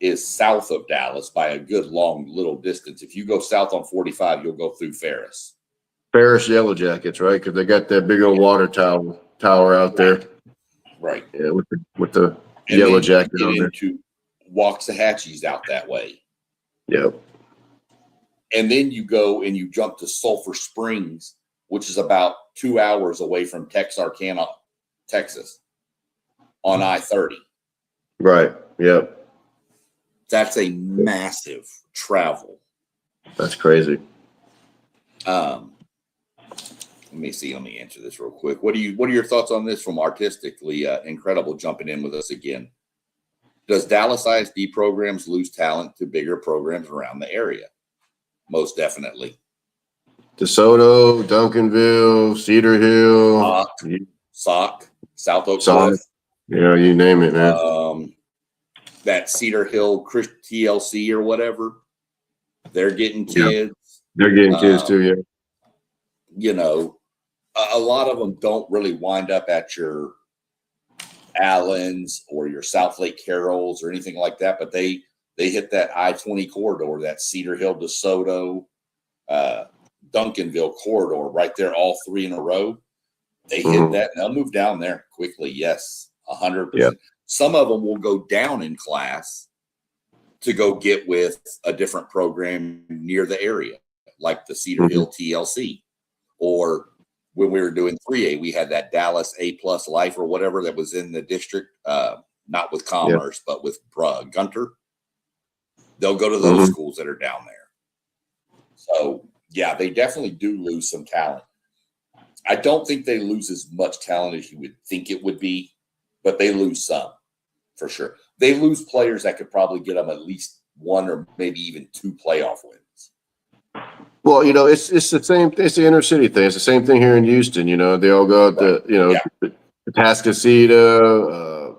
is south of Dallas by a good long little distance. If you go south on 45, you'll go through Ferris. Ferris Yellow Jackets, right? Because they got that big old water tower out there. Right. Yeah, with the Yellow Jacket on there. Into Waxahachie's out that way. Yep. And then you go and you jump to Sulphur Springs, which is about 2 hours away from Texarkana, Texas, on I-30. Right. Yep. That's a massive travel. That's crazy. Let me see. Let me answer this real quick. What are your thoughts on this from Artistically Incredible jumping in with us again? Does Dallas ISD programs lose talent to bigger programs around the area? Most definitely. DeSoto, Duncanville, Cedar Hill, Sock, South Oak Cliff. Yeah, you name it, man. That Cedar Hill TLC or whatever, they're getting kids. They're getting kids too, yeah. You know, a lot of them don't really wind up at your Allens or your South Lake Carols or anything like that, but they hit that I-20 corridor, that Cedar Hill, DeSoto, Duncanville corridor right there, all three in a row. They hit that and they'll move down there quickly. Yes, 100%. Yeah. Some of them will go down in class to go get with a different program near the area, like the Cedar Hill TLC. Or when we were doing 3A, we had that Dallas A+ Life or whatever that was in the district, not with Commerce, but with Gunter. They'll go to those schools that are down there. So, yeah, they definitely do lose some talent. I don't think they lose as much talent as you would think it would be, but they lose some for sure. They lose players that could probably get them at least one or maybe even two playoff wins. Well, it's the same. It's the inner city thing. It's the same thing here in Houston. They all go out to Tascasita,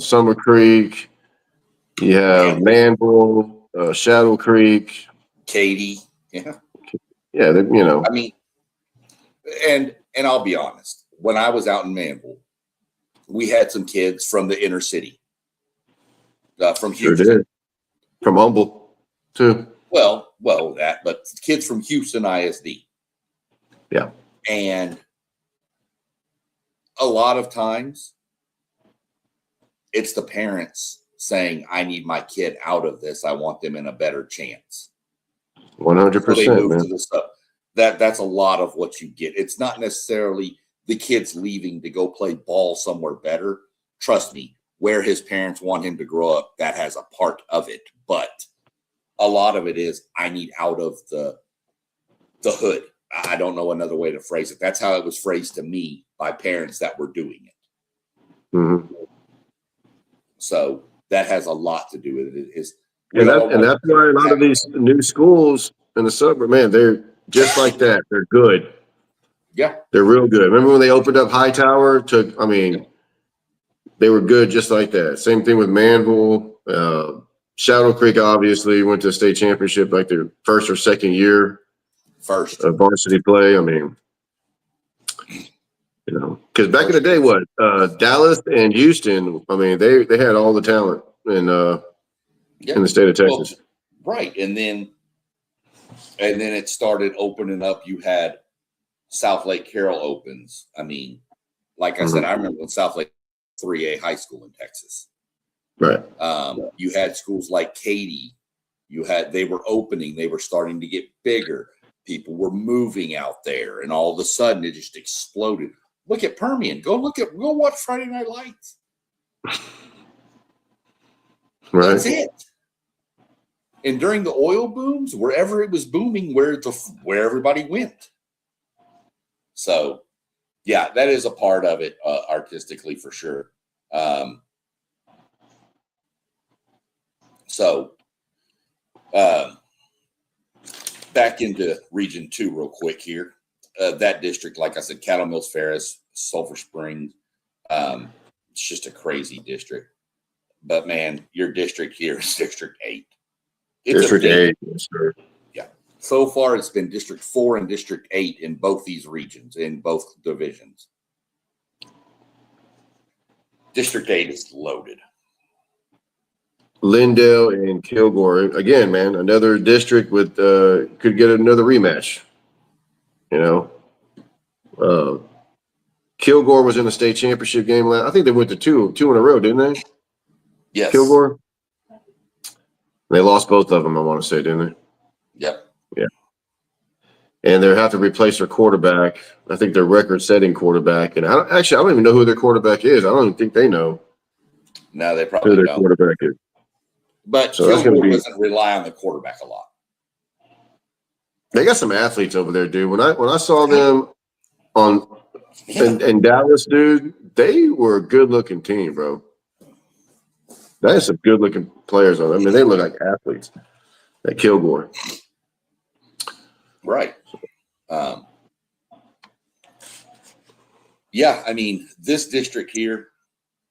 Summer Creek. You have Manville, Shadow Creek, Katy. Yeah. Yeah, I mean, and I'll be honest. When I was out in Manville, we had some kids from the inner city, from Houston. Sure did. From Humble, too. Well, but kids from Houston ISD. Yeah. And a lot of times it's the parents saying, I need my kid out of this. I want them in a better chance. 100%. So they move man. to the stuff. That's a lot of what you get. It's not necessarily the kids leaving to go play ball somewhere better. Trust me, where his parents want him to grow up, that has a part of it. But a lot of it is, I need out of the hood. I don't know another way to phrase it. That's how it was phrased to me by parents that were doing it. Mm-hmm. So that has a lot to do with it. And that's why a lot of these new schools in the suburb, man, they're just like that. They're good. Yeah. They're real good. Remember when they opened up Hightower? They were good just like that. Same thing with Manville. Shadow Creek obviously went to a state championship like their first or second year. First. Of varsity play. Because back in the day, Dallas and Houston, they had all the talent in the state of Texas. Well, right. And then it started opening up. You had South Lake Carroll opens. Like I said, I remember when South Lake 3A high school in Texas. Right. You had schools like Katy. They were opening. They were starting to get bigger. People were moving out there, and all of a sudden it just exploded. Look at Permian. Go watch Friday Night Lights. Right. That's it. And during the oil booms, wherever it was booming, where everybody went. So, yeah, that is a part of it artistically for sure. Back into Region 2 real quick here. That district, like I said, Cattle Mills, Ferris, Sulphur Springs, it's just a crazy district. But, man, your district here is District 8. It's District 8, yes, sir. Yeah. So far, it's been District 4 and District 8 in both these regions, in both divisions. District 8 is loaded. Lindale and Kilgore again, man. Another district with could get another rematch. Kilgore was in the state championship game I think they went to two in a row, didn't they? Yes. Kilgore. They lost both of them, I want to say, didn't they? Yep. Yeah. And they have to replace their quarterback. I think their record-setting quarterback. And I don't even know who their quarterback is. I don't even think they know. No, they probably who their don't. quarterback is. But So Kilgore doesn't rely on the quarterback a lot. They got some athletes over there, dude. When I saw them in Dallas, dude, they were a good-looking team, bro. That is some good-looking players on them. They look like athletes at Kilgore. Right. Yeah, this district here,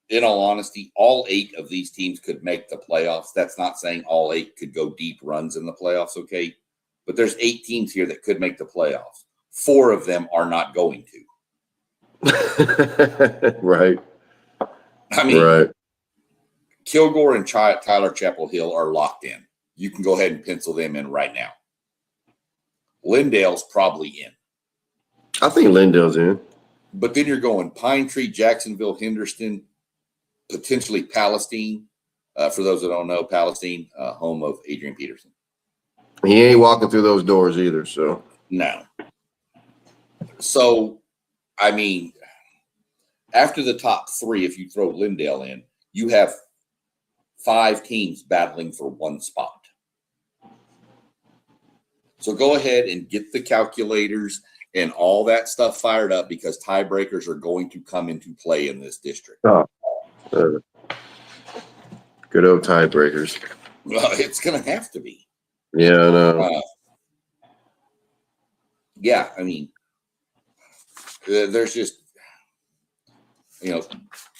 in all honesty, all 8 of these teams could make the playoffs. That's not saying all 8 could go deep runs in the playoffs, okay? But there's 8 teams here that could make the playoffs. 4 of them are not going to. Right. I mean, Right. Kilgore and Tyler Chapel Hill are locked in. You can go ahead and pencil them in right now. Lindale's probably in. I think Lindale's in. But then you're going Pine Tree, Jacksonville, Henderson, potentially Palestine. For those that don't know, Palestine, home of Adrian Peterson. He ain't walking through those doors either. So No. So, I mean, after the top three, if you throw Lindale in, you have 5 teams battling for one spot. So go ahead and get the calculators and all that stuff fired up because tiebreakers are going to come into play in this district. good old tiebreakers. Well, it's going to have to be. Yeah, I know. Yeah, I mean, there's just,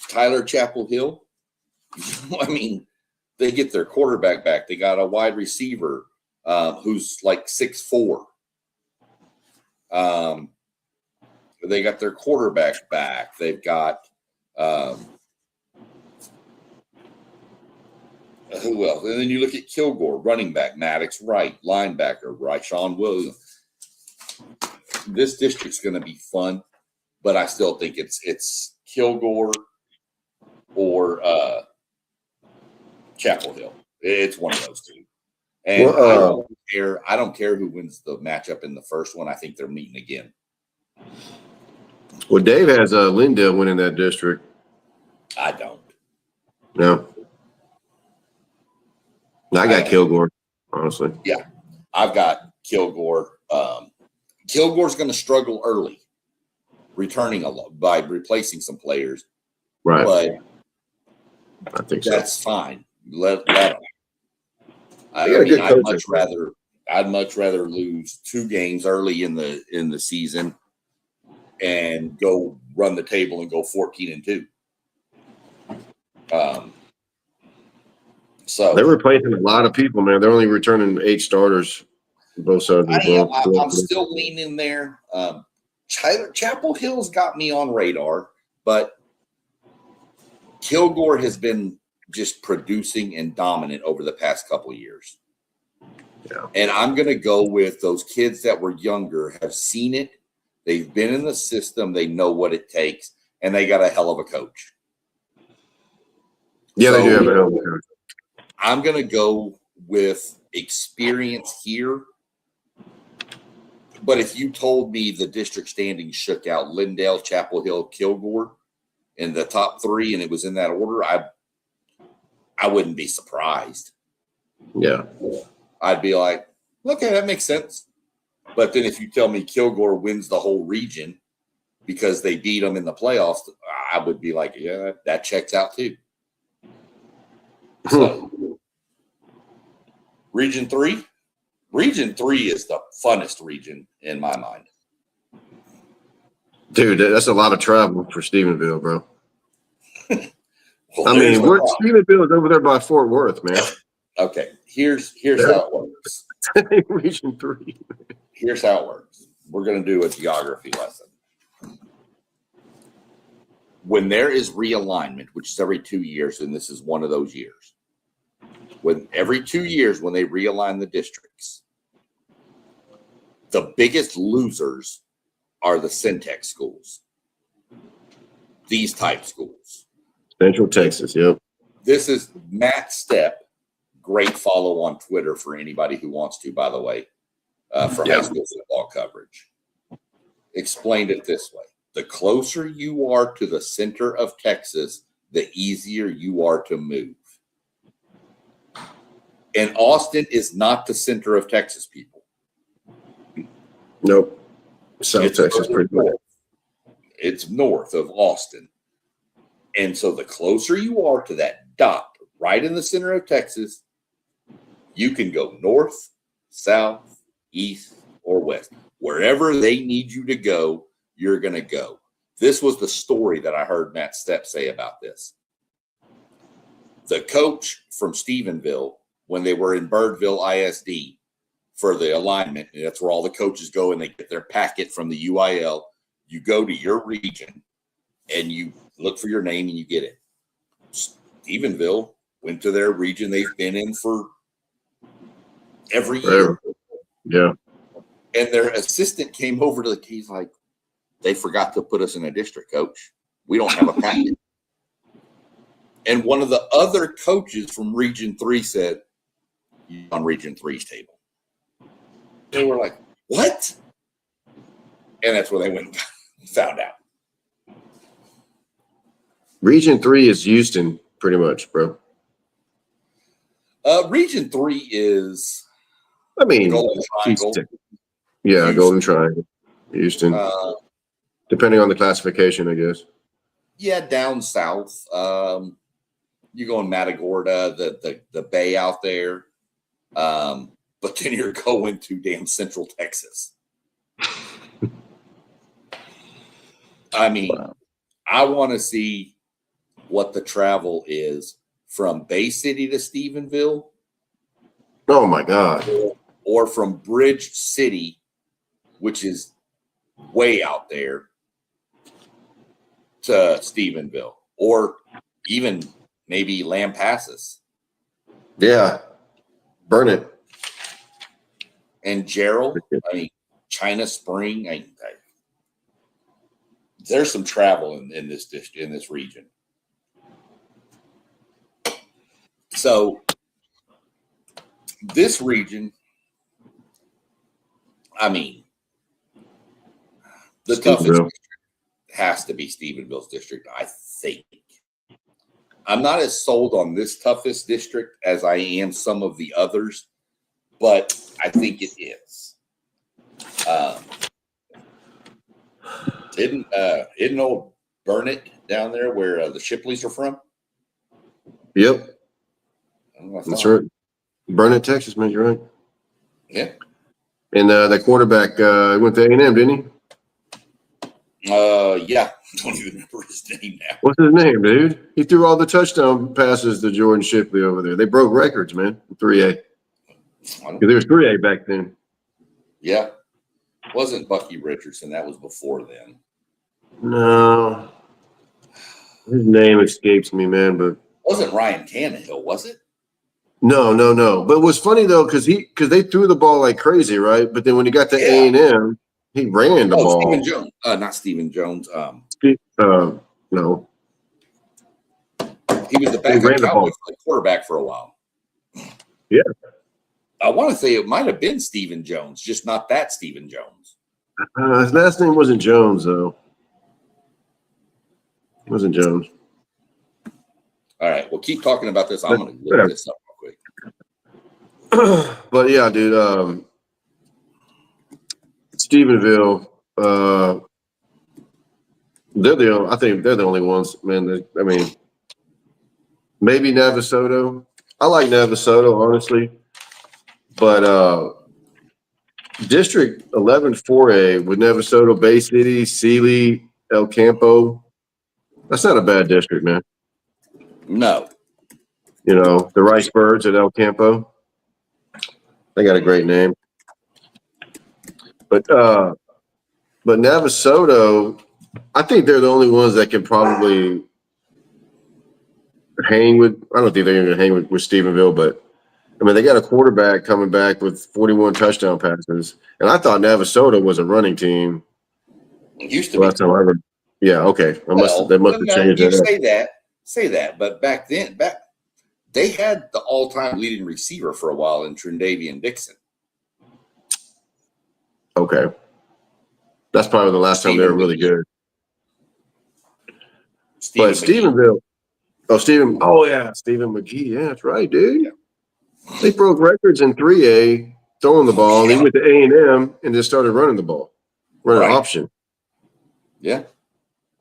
Tyler Chapel Hill. I mean, they get their quarterback back. They got a wide receiver who's like 6'4". They got their quarterback back. They've got who else? And then you look at Kilgore, running back, Maddox Wright, linebacker, Sean Williams. This district's going to be fun, but I still think it's Kilgore or Chapel Hill. It's one of those two. And I don't care who wins the matchup in the first one. I think they're meeting again. Well, Dave has Lindale winning that district. I don't. No. I got Kilgore, honestly. Yeah, I've got Kilgore. Kilgore's going to struggle early, returning a lot by replacing some players. Right. But I think so. That's fine. Let them. I'd much rather lose 2 games early in the season and go run the table and go 14-2. So they're replacing a lot of people, man. They're only returning 8 starters on both sides of the ball. I'm still leaning there. Chapel Hill's got me on radar, but Kilgore has been just producing and dominant over the past couple of years. Yeah. And I'm going to go with those kids that were younger, have seen it. They've been in the system. They know what it takes, and they got a hell of a coach. Yeah, they do have a hell of a coach. I'm going to go with experience here. But if you told me the district standings shook out Lindale, Chapel Hill, Kilgore in the top 3, and it was in that order, I wouldn't be surprised. Yeah. I'd be like, okay, that makes sense. But then if you tell me Kilgore wins the whole region because they beat them in the playoffs, I would be like, yeah, that checks out too. So, Region 3? Region 3 is the funnest region in my mind. Dude, that's a lot of travel for Stephenville, bro. Well, I mean, Stephenville is over there by Fort Worth, man. Okay, here's how it works. Region 3. Here's how it works. We're going to do a geography lesson. When there is realignment, which is every 2 years, and this is one of those years, when every 2 years when they realign the districts, the biggest losers are the Centex schools. These type schools. Central Texas, yep. This is Matt Stepp. Great follow on Twitter for anybody who wants to, by the way, for high school football coverage. Explained it this way. The closer you are to the center of Texas, the easier you are to move. And Austin is not the center of Texas, people. Nope. South Texas, pretty good. It's north of Austin. And so the closer you are to that dot right in the center of Texas, you can go north, south, east, or west. Wherever they need you to go, you're going to go. This was the story that I heard Matt Stepp say about this. The coach from Stephenville, when they were in Birdville ISD for the alignment, and that's where all the coaches go and they get their packet from the UIL. You go to your region and you look for your name and you get it. Stephenville went to their region they've been in for every year. Yeah. And their assistant came over to he's like, they forgot to put us in a district, coach. We don't have a packet. And one of the other coaches from Region 3 said, "You're on Region 3's table." They were like, "What?" And that's where they went and found out. Region 3 is Houston, pretty much, bro. Region 3 is I mean, Golden Triangle. Houston. Yeah, Houston. Golden Triangle. Houston. Depending on the classification, I guess. Yeah, down south. You go in Matagorda, the bay out there. But then you're going to damn Central Texas. I mean, Wow. I want to see what the travel is from Bay City to Stephenville Oh my God. or from Bridge City, which is way out there, to Stephenville, or even maybe Lampasas Yeah. Burn it. and Gerald. I mean, China Spring. There's some travel in this district, in this region. So this region, I mean, the toughest Stephenville. district has to be Stephenville's district, I think. I'm not as sold on this toughest district as I am some of the others, but I think it is. Isn't old Burnett down there where the Shipleys are from? Yep. I That's thought. right. Burn it, Texas, man. You're right. Yeah. And that quarterback went to A&M, didn't he? Yeah. Don't even remember his name now. What's his name, dude? He threw all the touchdown passes to Jordan Shipley over there. They broke records, man, in 3A. There was 3A back then. Yeah. Wasn't Bucky Richardson. That was before then. No. His name escapes me, man, but Wasn't Ryan Tannehill, was it? no. But it was funny though, because they threw the ball like crazy, right? But then when he got to Yeah. A&M, he ran the ball. Stephen Jones. Not Stephen Jones. No. He was the He backup ran the ball. Cowboy for the quarterback for a while. Yeah. I want to say it might have been Stephen Jones, just not that Stephen Jones. His last name wasn't Jones, though. It wasn't Jones. All right. Well, keep talking about this. I'm going to look this up real quick. But yeah, dude, Stephenville, I think they're the only ones, man. I mean, maybe Navasota. I like Navasota, honestly. But District 11 4A with Navasota, Bay City, Sealy, El Campo, that's not a bad district, man. No. You know, the Rice Birds at El Campo. They got a great name. But Navasota, I think they're the only ones that can probably hang with. I don't think they're going to hang with Stephenville, but I mean, they got a quarterback coming back with 41 touchdown passes, and I thought Navasota was a running team. It used to Last be. time I ever. Yeah, okay. They must have changed you it. say that, but back then, they had the all-time leading receiver for a while in Trendavian Dixon. Okay, that's probably the last time they were really good. But Stephenville. Oh yeah, Stephen McGee. Yeah, that's right, dude. Yeah. They broke records in 3A throwing the ball. And he went to A&M and just started running the ball, running option. Yeah.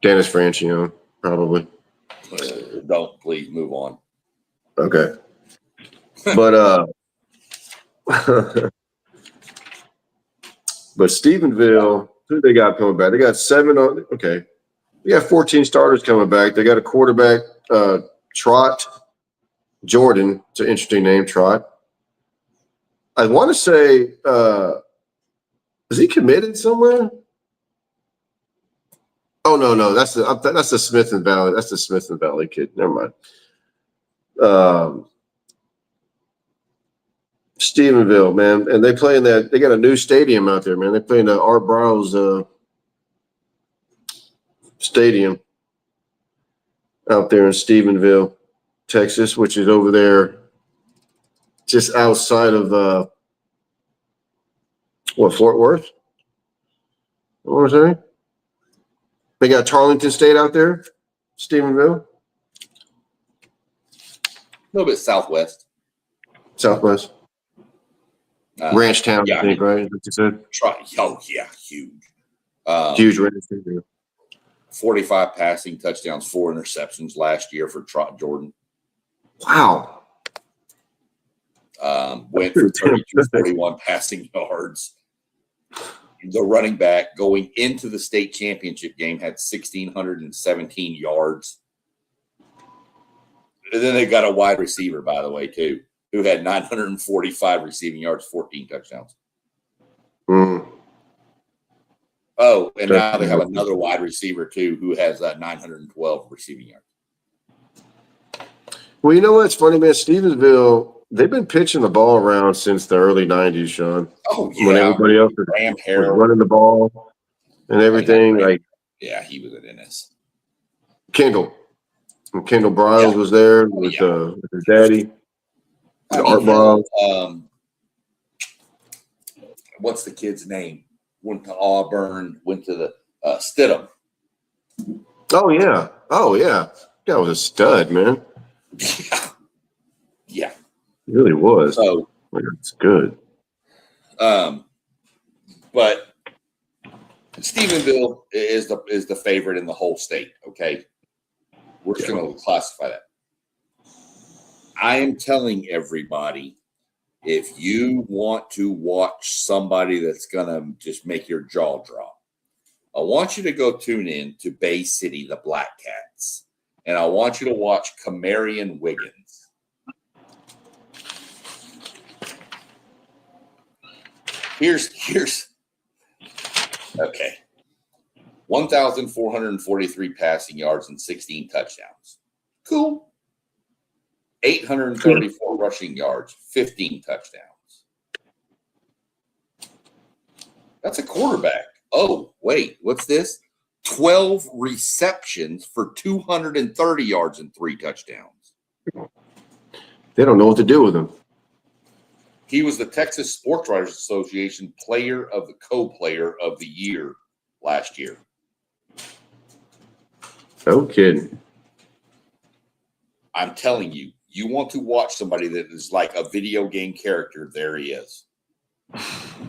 Dennis Franchione, probably. Don't, please move on. Okay. But Stephenville, who they got coming back? They got 7 on. Okay, they got 14 starters coming back. They got a quarterback, Trot Jordan. It's an interesting name, Trot. I want to say, is he committed somewhere? Oh no. That's the Smith and Valley. That's the Smith and Valley kid. Never mind. Stephenville, man, and they play in that. They got a new stadium out there, man. They play in the Art Briles stadium out there in Stephenville, Texas, which is over there, just outside of Fort Worth. What was that? They got Tarleton State out there, Stephenville, A little bit southwest. Southwest. Ranch Town, yeah, I think, right? Is what you said? Oh, yeah, huge. Huge ranch town. 45 passing touchdowns, 4 interceptions last year for Trot Jordan. Wow. Went for 32-41 passing yards. The running back going into the state championship game had 1,617 yards. And then they got a wide receiver, by the way, too, who had 945 receiving yards, 14 touchdowns. Mm. Oh, and now they have another wide receiver, too, who has 912 receiving yards. Well, you know what's funny, man? Stevensville, they've been pitching the ball around since the early 90s, Sean. Oh, yeah. When everybody else was running the ball and everything. Yeah, he was an NS. Kendall. And Kendall Briles was there with his daddy. Art Briles. What's the kid's name? Went to Auburn, went to the Stidham. Oh, yeah. That was a stud, man. Yeah. He really was. So it's good. But Stephenville is the favorite in the whole state. Okay, we're just going to classify that. I am telling everybody, if you want to watch somebody that's going to just make your jaw drop, I want you to go tune in to Bay City, the Black Cats, and I want you to watch Camarion Wiggins. Here's okay. 1,443 passing yards and 16 touchdowns. Cool. 834 rushing yards, 15 touchdowns. That's a quarterback. Oh, wait, what's this? 12 receptions for 230 yards and 3 touchdowns. They don't know what to do with him. He was the Texas Sports Writers Association Player of the Co-Player of the Year last year. No kidding. I'm telling you, you want to watch somebody that is like a video game character, there he is.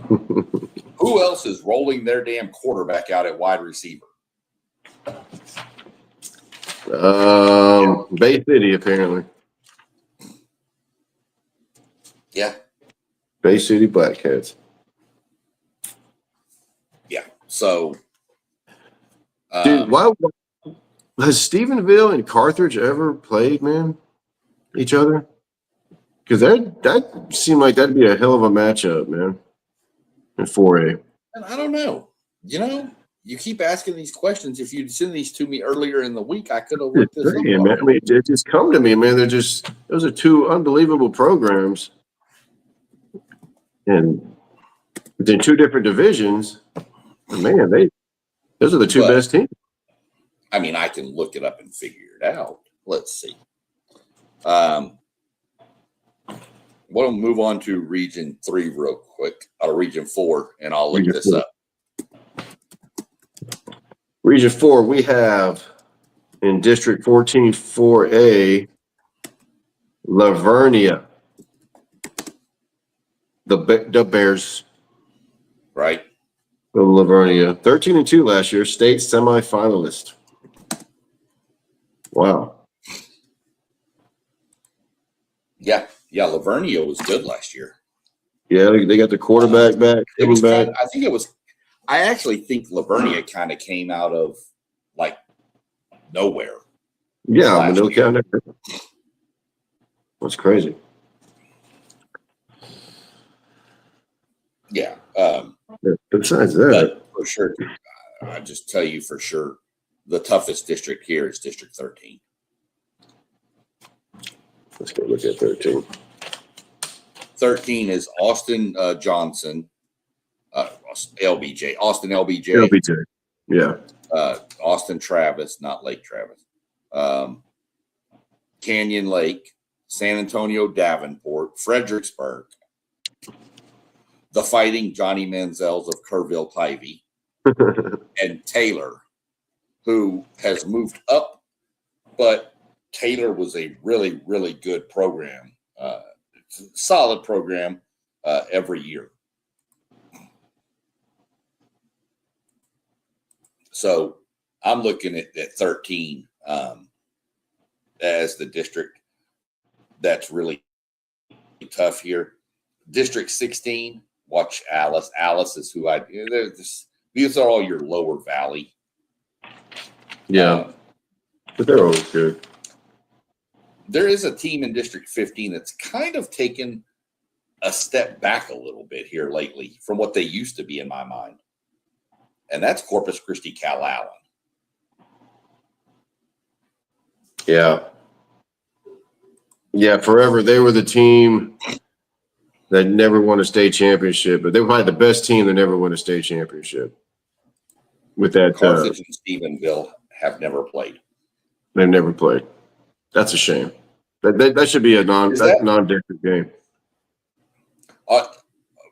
Who else is rolling their damn quarterback out at wide receiver? Bay City, apparently. Yeah. Bay City Black Cats. Yeah. So, dude, why has Stephenville and Carthage ever played, man, each other? Because that seemed like that'd be a hell of a matchup, man, in 4A. And I don't know. You know, you keep asking these questions. If you'd send these to me earlier in the week, I could have looked this up. Man. I mean, it just come to me, man. Those are two unbelievable programs. And in 2 different divisions, man, those are the 2 best teams. I mean, I can look it up and figure it out. Let's see. We'll move on to Region 3 real quick, or Region 4, and I'll look this up. Region 4, we have in District 14, 4A, Lavernia. The Bears. Right. The Lavernia. 13-2 last year, state semifinalist. Wow. Yeah. Lavernia was good last year. Yeah, they got the quarterback back. It was back. I actually think Lavernia kind of came out of like nowhere. Yeah, no counter. That's crazy. Yeah. Besides that, but for sure, I just tell you for sure, the toughest district here is District 13. Let's go look at 13. 13 is Austin Johnson, LBJ, Austin LBJ, LBJ. Yeah. Austin Travis, not Lake Travis, Canyon Lake, San Antonio Davenport, Fredericksburg, the Fighting Johnny Manziels of Kerrville Clivey, and Taylor, who has moved up, but Taylor was a really, really good program, solid program every year. So I'm looking at 13 as the district that's really tough here. District 16, watch Alice. Alice is who these are all your lower valley. Yeah. But they're always good. There is a team in District 15 that's kind of taken a step back a little bit here lately from what they used to be in my mind. And that's Corpus Christi Calallen. Yeah. Yeah, forever. They were the team that never won a state championship, but they were probably the best team that never won a state championship. With that, Carthage and Stephenville have never played. They've never played. That's a shame. That should be a non-district game.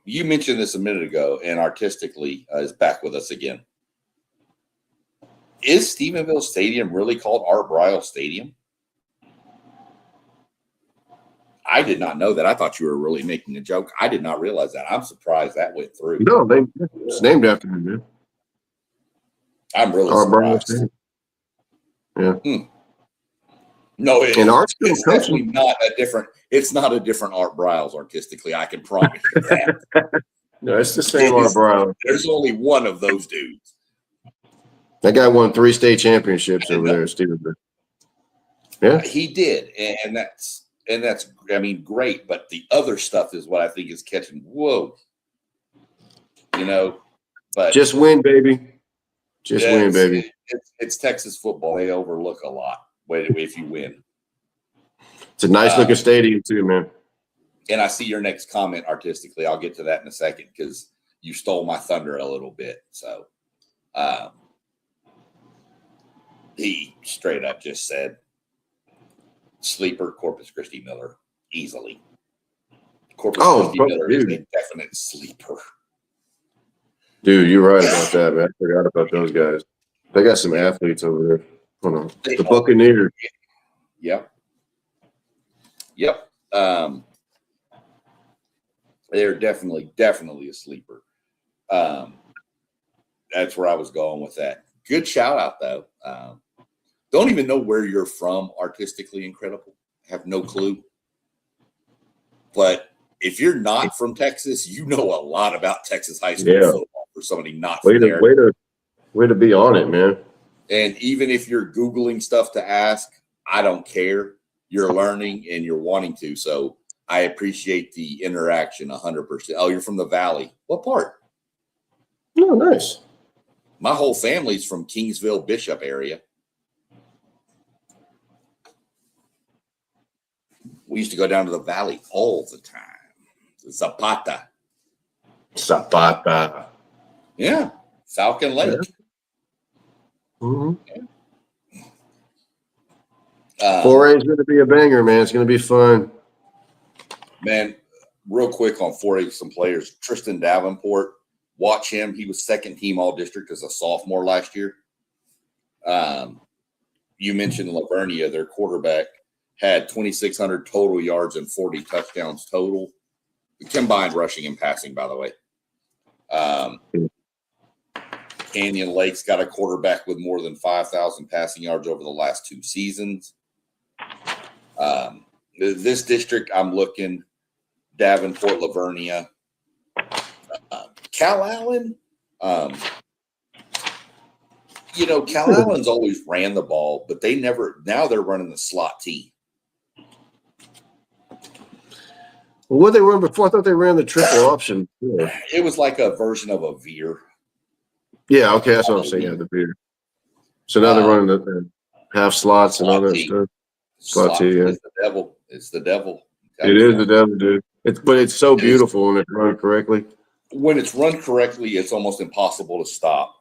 You mentioned this a minute ago, and Artistically is back with us again. Is Stephenville Stadium really called Art Briles Stadium? I did not know that. I thought you were really making a joke. I did not realize that. I'm surprised that went through. No, it's named after him, man. I'm really Art Briles surprised. Stadium. Yeah. No, Art's it's definitely not a different. It's not a different Art Briles Artistically. I can promise you that. No, it's the same Art Briles. There's only one of those dudes. That guy won 3 state championships over there, Stephenville. Yeah, he did, and that's I mean, great. But the other stuff is what I think is catching. Whoa, but just win, baby. Just win, baby. It's Texas football. They overlook a lot if you win. It's a nice looking stadium too, man. And I see your next comment Artistically. I'll get to that in a second because you stole my thunder a little bit. So he straight up just said sleeper Corpus Christi Miller easily. Corpus Christi Miller is a definite sleeper. Dude, you're right about that, man. I forgot about those guys. They got some athletes over there. Hold on. The Buccaneers. Yep. They're definitely a sleeper. That's where I was going with that. Good shout out though. Don't even know where you're from. Artistically incredible. Have no clue. But if you're not from Texas, you know a lot about Texas high school football for somebody not from there. Way to be on it, man. And even if you're Googling stuff to ask, I don't care. You're learning and you're wanting to. So I appreciate the interaction 100%. Oh, you're from the Valley. What part? Oh, nice. My whole family's from Kingsville, Bishop area. We used to go down to the Valley all the time. Zapata. Yeah. Falcon Lake. Yeah. Mm-hmm. 4A is going to be a banger, man. It's going to be fun. Man, real quick on 4A, some players. Tristan Davenport, watch him. He was second team all-district as a sophomore last year. You mentioned Lavernia, their quarterback, had 2,600 total yards and 40 touchdowns total. Combined rushing and passing, by the way. Canyon Lake's got a quarterback with more than 5,000 passing yards over the last 2 seasons. This district, I'm looking Davenport, Lavernia, Calallen. Calallen's always ran the ball, but now they're running the slot team. What they run before? I thought they ran the triple option. Yeah. It was like a version of a veer. Yeah, okay, that's what I'm saying. Yeah, the veer. So now they're running the half slots and all that stuff. Slot T, yeah. It's the devil. It's the devil. It is the devil, dude. But it's so beautiful when it's run correctly. When it's run correctly, it's almost impossible to stop.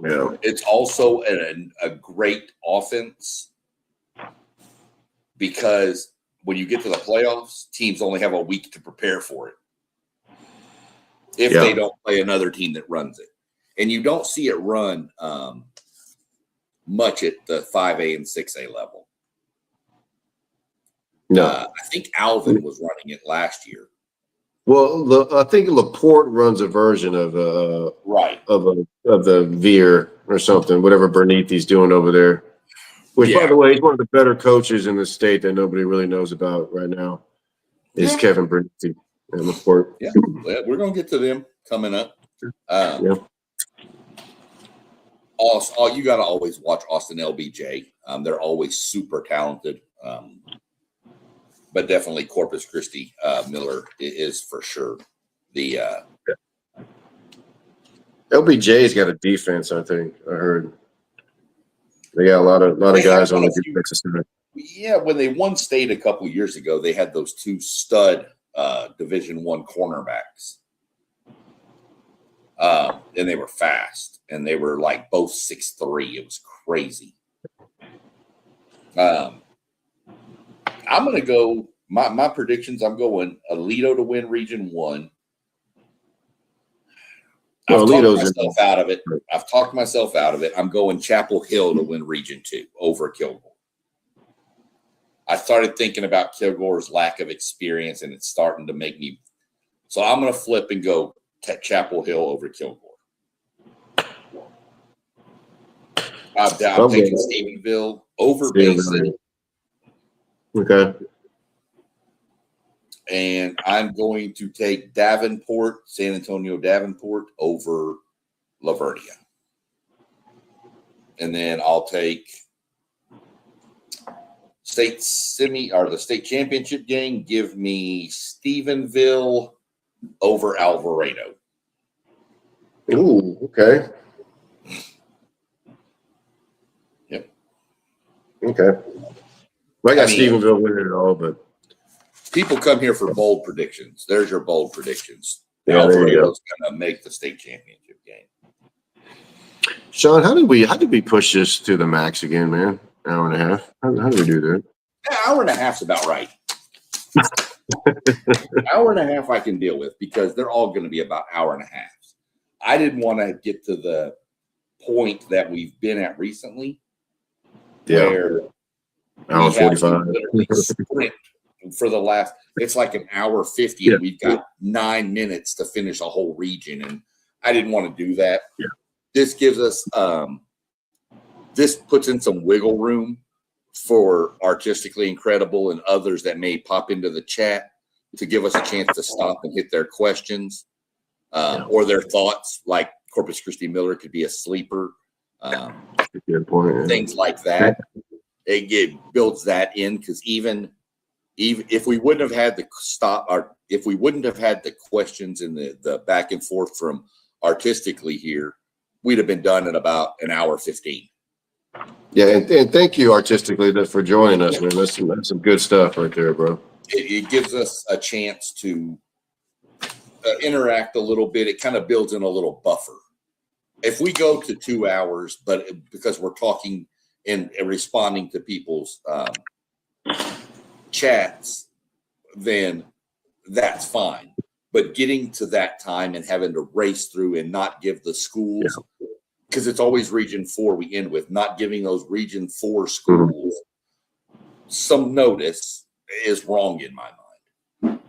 Yeah. It's also a great offense because when you get to the playoffs, teams only have a week to prepare for it. If they don't play another team that runs it. And you don't see it run much at the 5A and 6A level. No. I think Alvin was running it last year. Well, I think Laporte runs a version of the Veer or something, whatever Bernithi's doing over there. Which, by the way, he's one of the better coaches in the state that nobody really knows about right now. Is Kevin Bernithi and Laporte. Yeah, we're gonna get to them coming up. Also, you got to always watch Austin LBJ. They're always super talented. But definitely Corpus Christi Miller is for sure the LBJ's got a defense. I think I heard they got a lot of guys on the defensive side. Yeah, when they won state a couple years ago, they had those two stud Division I cornerbacks, and they were fast, and they were like both 6'3". It was crazy. I'm going to go my predictions. I'm going Aledo to win Region 1. I've talked myself out of it. I'm going Chapel Hill to win Region 2 over Kilgore. I started thinking about Kilgore's lack of experience, and it's starting to make me. So I'm going to flip and go Chapel Hill over Kilgore. I'm taking Stephenville over Bay City. Okay. And I'm going to take San Antonio Davenport over Lavernia. And then I'll take the state championship game. Give me Stephenville over Alvarado. Ooh, okay. Yep. Okay. I got Stephenville winning it all, but people come here for bold predictions. There's your bold predictions. Yeah, Alvarado's going to make the state championship game. Sean, how did we push this to the max again, man? Hour and a half. How did we do that? Hour and a half's about right. Hour and a half I can deal with because they're all going to be about hour and a half. I didn't want to get to the point that we've been at recently, where hour 45 sprint for the last. It's like an hour 50, and we've got 9 minutes to finish a whole region, and I didn't want to do that. Yeah. This gives us this puts in some wiggle room for Artistically Incredible and others that may pop into the chat to give us a chance to stop and hit their questions or their thoughts. Like Corpus Christi Miller could be a sleeper. Good point. Things like that. It builds that in because even if we wouldn't have had if we wouldn't have had the questions and the back and forth from Artistically here, we'd have been done in about an hour 15. Yeah, and thank you Artistically for joining us, man. That's some good stuff right there, bro. It gives us a chance to interact a little bit. It kind of builds in a little buffer. If we go to 2 hours, but because we're talking and responding to people's chats, then that's fine. But getting to that time and having to race through and not give the schools, because it's always Region 4 we end with, not giving those Region 4 schools some notice is wrong in my mind.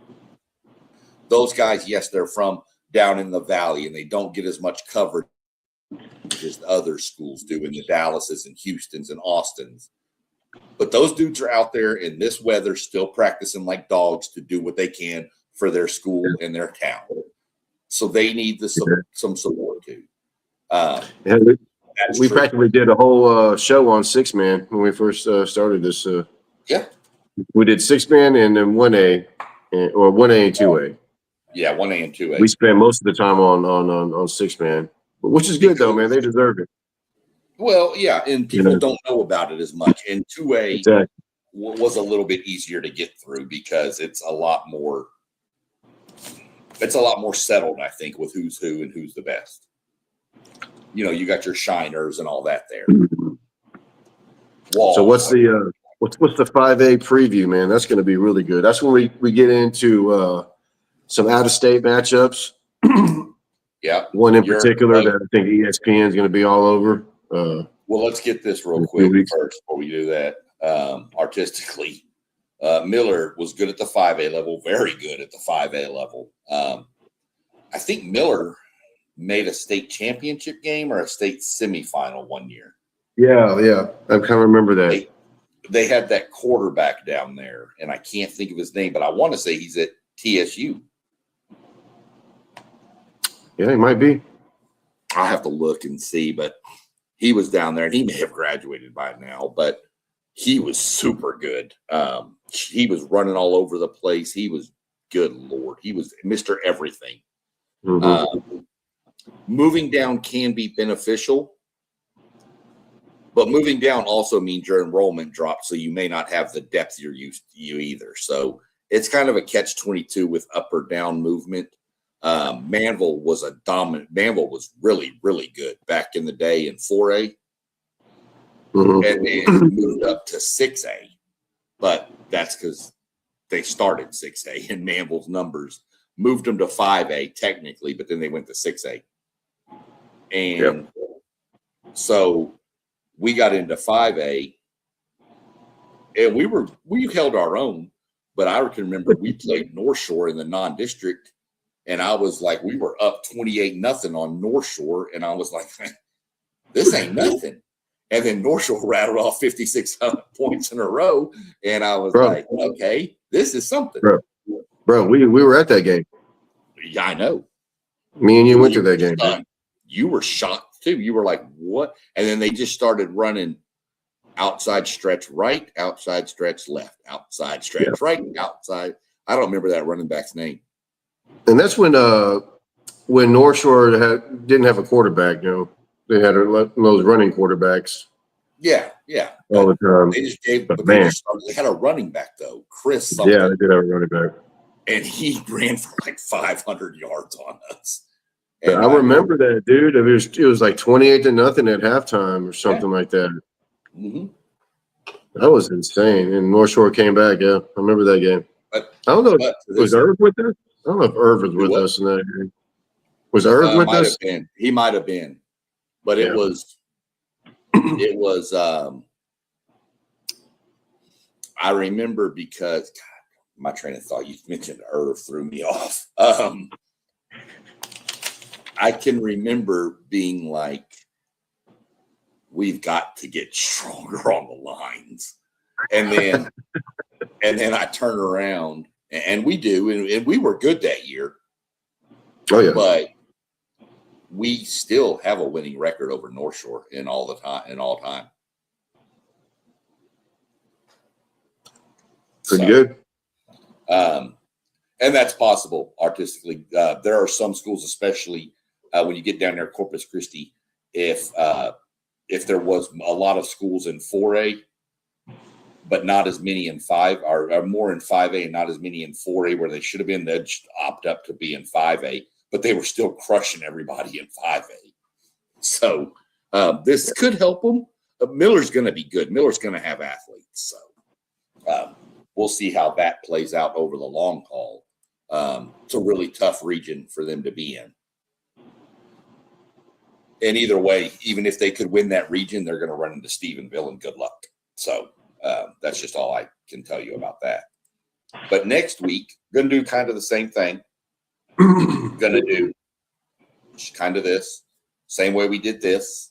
Those guys, yes, they're from down in the valley, and they don't get as much coverage as the other schools do in the Dallases and Houstons and Austins. But those dudes are out there in this weather still practicing like dogs to do what they can for their school and their town. So they need some support too. We practically did a whole show on 6-man when we first started this. We did 6-man and then 1A, or 1A and 2A. Yeah, 1A and 2A. We spent most of the time on 6-man, which is good though, man. They deserve it. Well, yeah, and people don't know about it as much. And 2A Exactly. was a little bit easier to get through because it's a lot more settled, I think, with who's who and who's the best. You got your shiners and all that there. So what's the 5A preview, man? That's going to be really good. That's when we get into some out of state matchups. Yeah, one in particular that I think ESPN is going to be all over. Well, let's get this real quick first before we do that. Artistically, Miller was good at the 5A level, very good at the 5A level. I think Miller made a state championship game or a state semifinal one year. Yeah. I kind of remember that. They had that quarterback down there, and I can't think of his name, but I want to say he's at TSU. Yeah, he might be. I'll have to look and see, but he was down there, and he may have graduated by now, but he was super good. He was running all over the place. He was, good Lord, he was Mr. Everything. Mm-hmm. Moving down can be beneficial, but moving down also means your enrollment drops, so you may not have the depth you're used to either. So it's kind of a catch-22 with up or down movement. Manville was really, really good back in the day in 4A. Mm-hmm. And then moved up to 6A. But that's because they started 6A, and Manville's numbers moved them to 5A technically, but then they went to 6A. And so we got into 5A, and we held our own, but I can remember we played North Shore in the non-district, and I was like, we were up 28-0 on North Shore, and I was like, this ain't nothing. And then North Shore rattled off 56 points in a row, and I was like, okay, this is something. Bro, we were at that game. Yeah, I know. Me and you went to that game. You were shocked too. You were like, what? And then they just started running outside stretch right, outside stretch left, outside stretch right, outside. I don't remember that running back's name. And that's when North Shore didn't have a quarterback. They had those running quarterbacks. Yeah. All the time. They just gave. They had a running back though, Chris. Something. Yeah, they did have a running back, and he ran for like 500 yards on us. And I remember that, dude. It was like 28-0 at halftime or something like that. Mm-hmm. That was insane. And North Shore came back. Yeah, I remember that game. I don't know. Was Irv with us? I don't know if Irv was with us in that game. Was Irv with us? He might have been, but it was. I remember because my train of thought, you mentioned Irv, threw me off. I can remember being like, we've got to get stronger on the lines. And then I turn around and we do, and we were good that year. Oh yeah. But we still have a winning record over North Shore in all time. Pretty good. And that's possible artistically. There are some schools, especially when you get down there, Corpus Christi, if there was a lot of schools in 4A, but not as many in 5, or more in 5A and not as many in 4A where they should have been, they'd just opt up to be in 5A, but they were still crushing everybody in 5A. So this could help them. Miller's going to be good. Miller's going to have athletes. So we'll see how that plays out over the long haul. It's a really tough region for them to be in. And either way, even if they could win that region, they're going to run into Stephenville, and good luck. So that's just all I can tell you about that. But next week, going to do kind of the same thing. Going to do kind of this, same way we did this.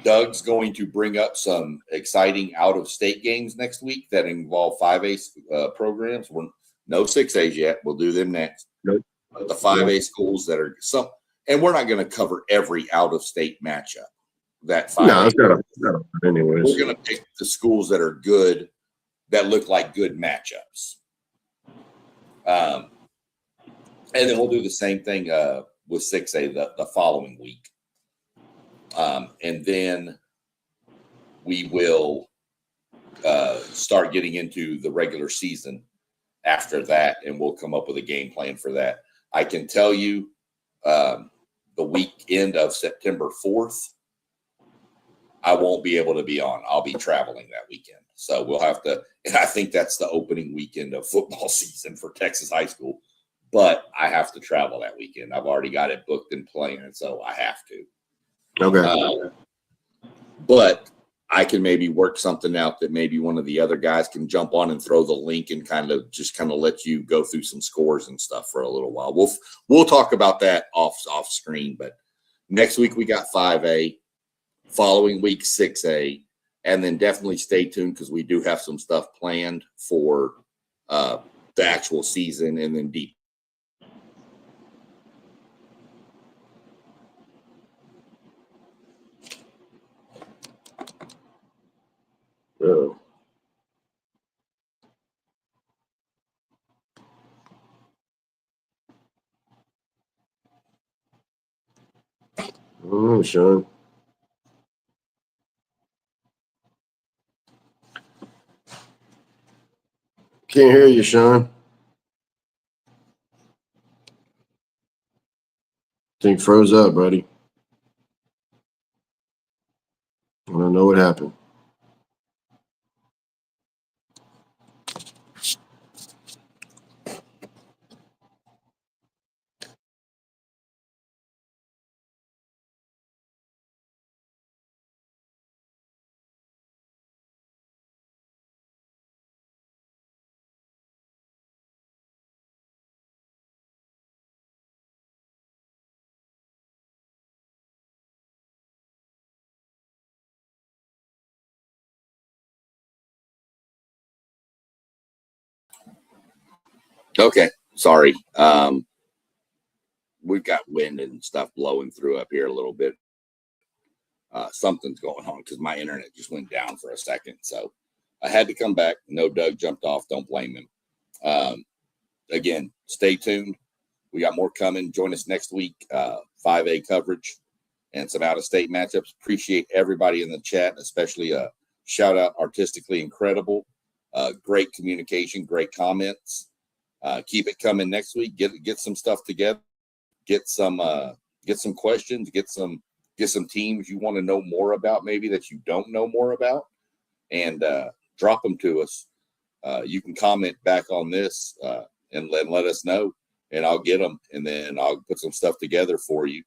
Doug's going to bring up some exciting out-of-state games next week that involve 5A programs. We're no 6As yet. We'll do them next. Nope. But the 5A schools that are some, and we're not going to cover every out-of-state matchup. That 5A. No, anyways. We're going to pick the schools that are good, that look like good matchups. And then we'll do the same thing with 6A the following week. And then we will start getting into the regular season after that, and we'll come up with a game plan for that. I can tell you the weekend of September 4th, I won't be able to be on. I'll be traveling that weekend. So we'll have to, and I think that's the opening weekend of football season for Texas high school, but I have to travel that weekend. I've already got it booked and planned, so I have to. Okay. But I can maybe work something out that maybe one of the other guys can jump on and throw the link and kind of let you go through some scores and stuff for a little while. We'll talk about that off screen, but next week we got 5A, following week 6A, and then definitely stay tuned because we do have some stuff planned for the actual season and then deep. Oh. Oh, Sean. Can't hear you, Sean. Think froze up, buddy. I don't know what happened. Okay, sorry. We've got wind and stuff blowing through up here a little bit. Something's going on because my internet just went down for a second. So I had to come back. No, Doug jumped off. Don't blame him. Again, stay tuned. We got more coming. Join us next week. 5A coverage and some out-of-state matchups. Appreciate everybody in the chat, especially a shout out Artistically Incredible. Great communication, great comments. Keep it coming next week. Get some stuff together. Get some questions. Get some teams you want to know more about, maybe that you don't know more about, and drop them to us. You can comment back on this and let us know, and I'll get them, and then I'll put some stuff together for you.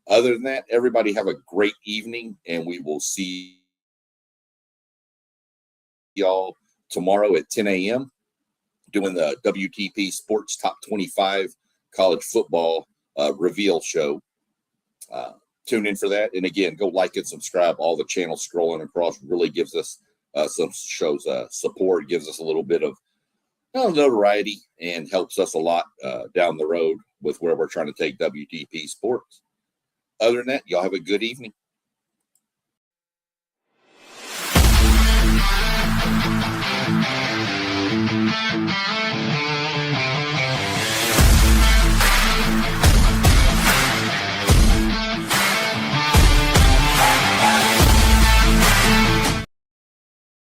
Other than that, everybody have a great evening, and we will see y'all tomorrow at 10 a.m. doing the WTP Sports Top 25 College Football Reveal Show. Tune in for that. And again, go like and subscribe. All the channels scrolling across really gives us some shows support, gives us a little bit of notoriety, and helps us a lot down the road with where we're trying to take WTP Sports. Other than that, y'all have a good evening.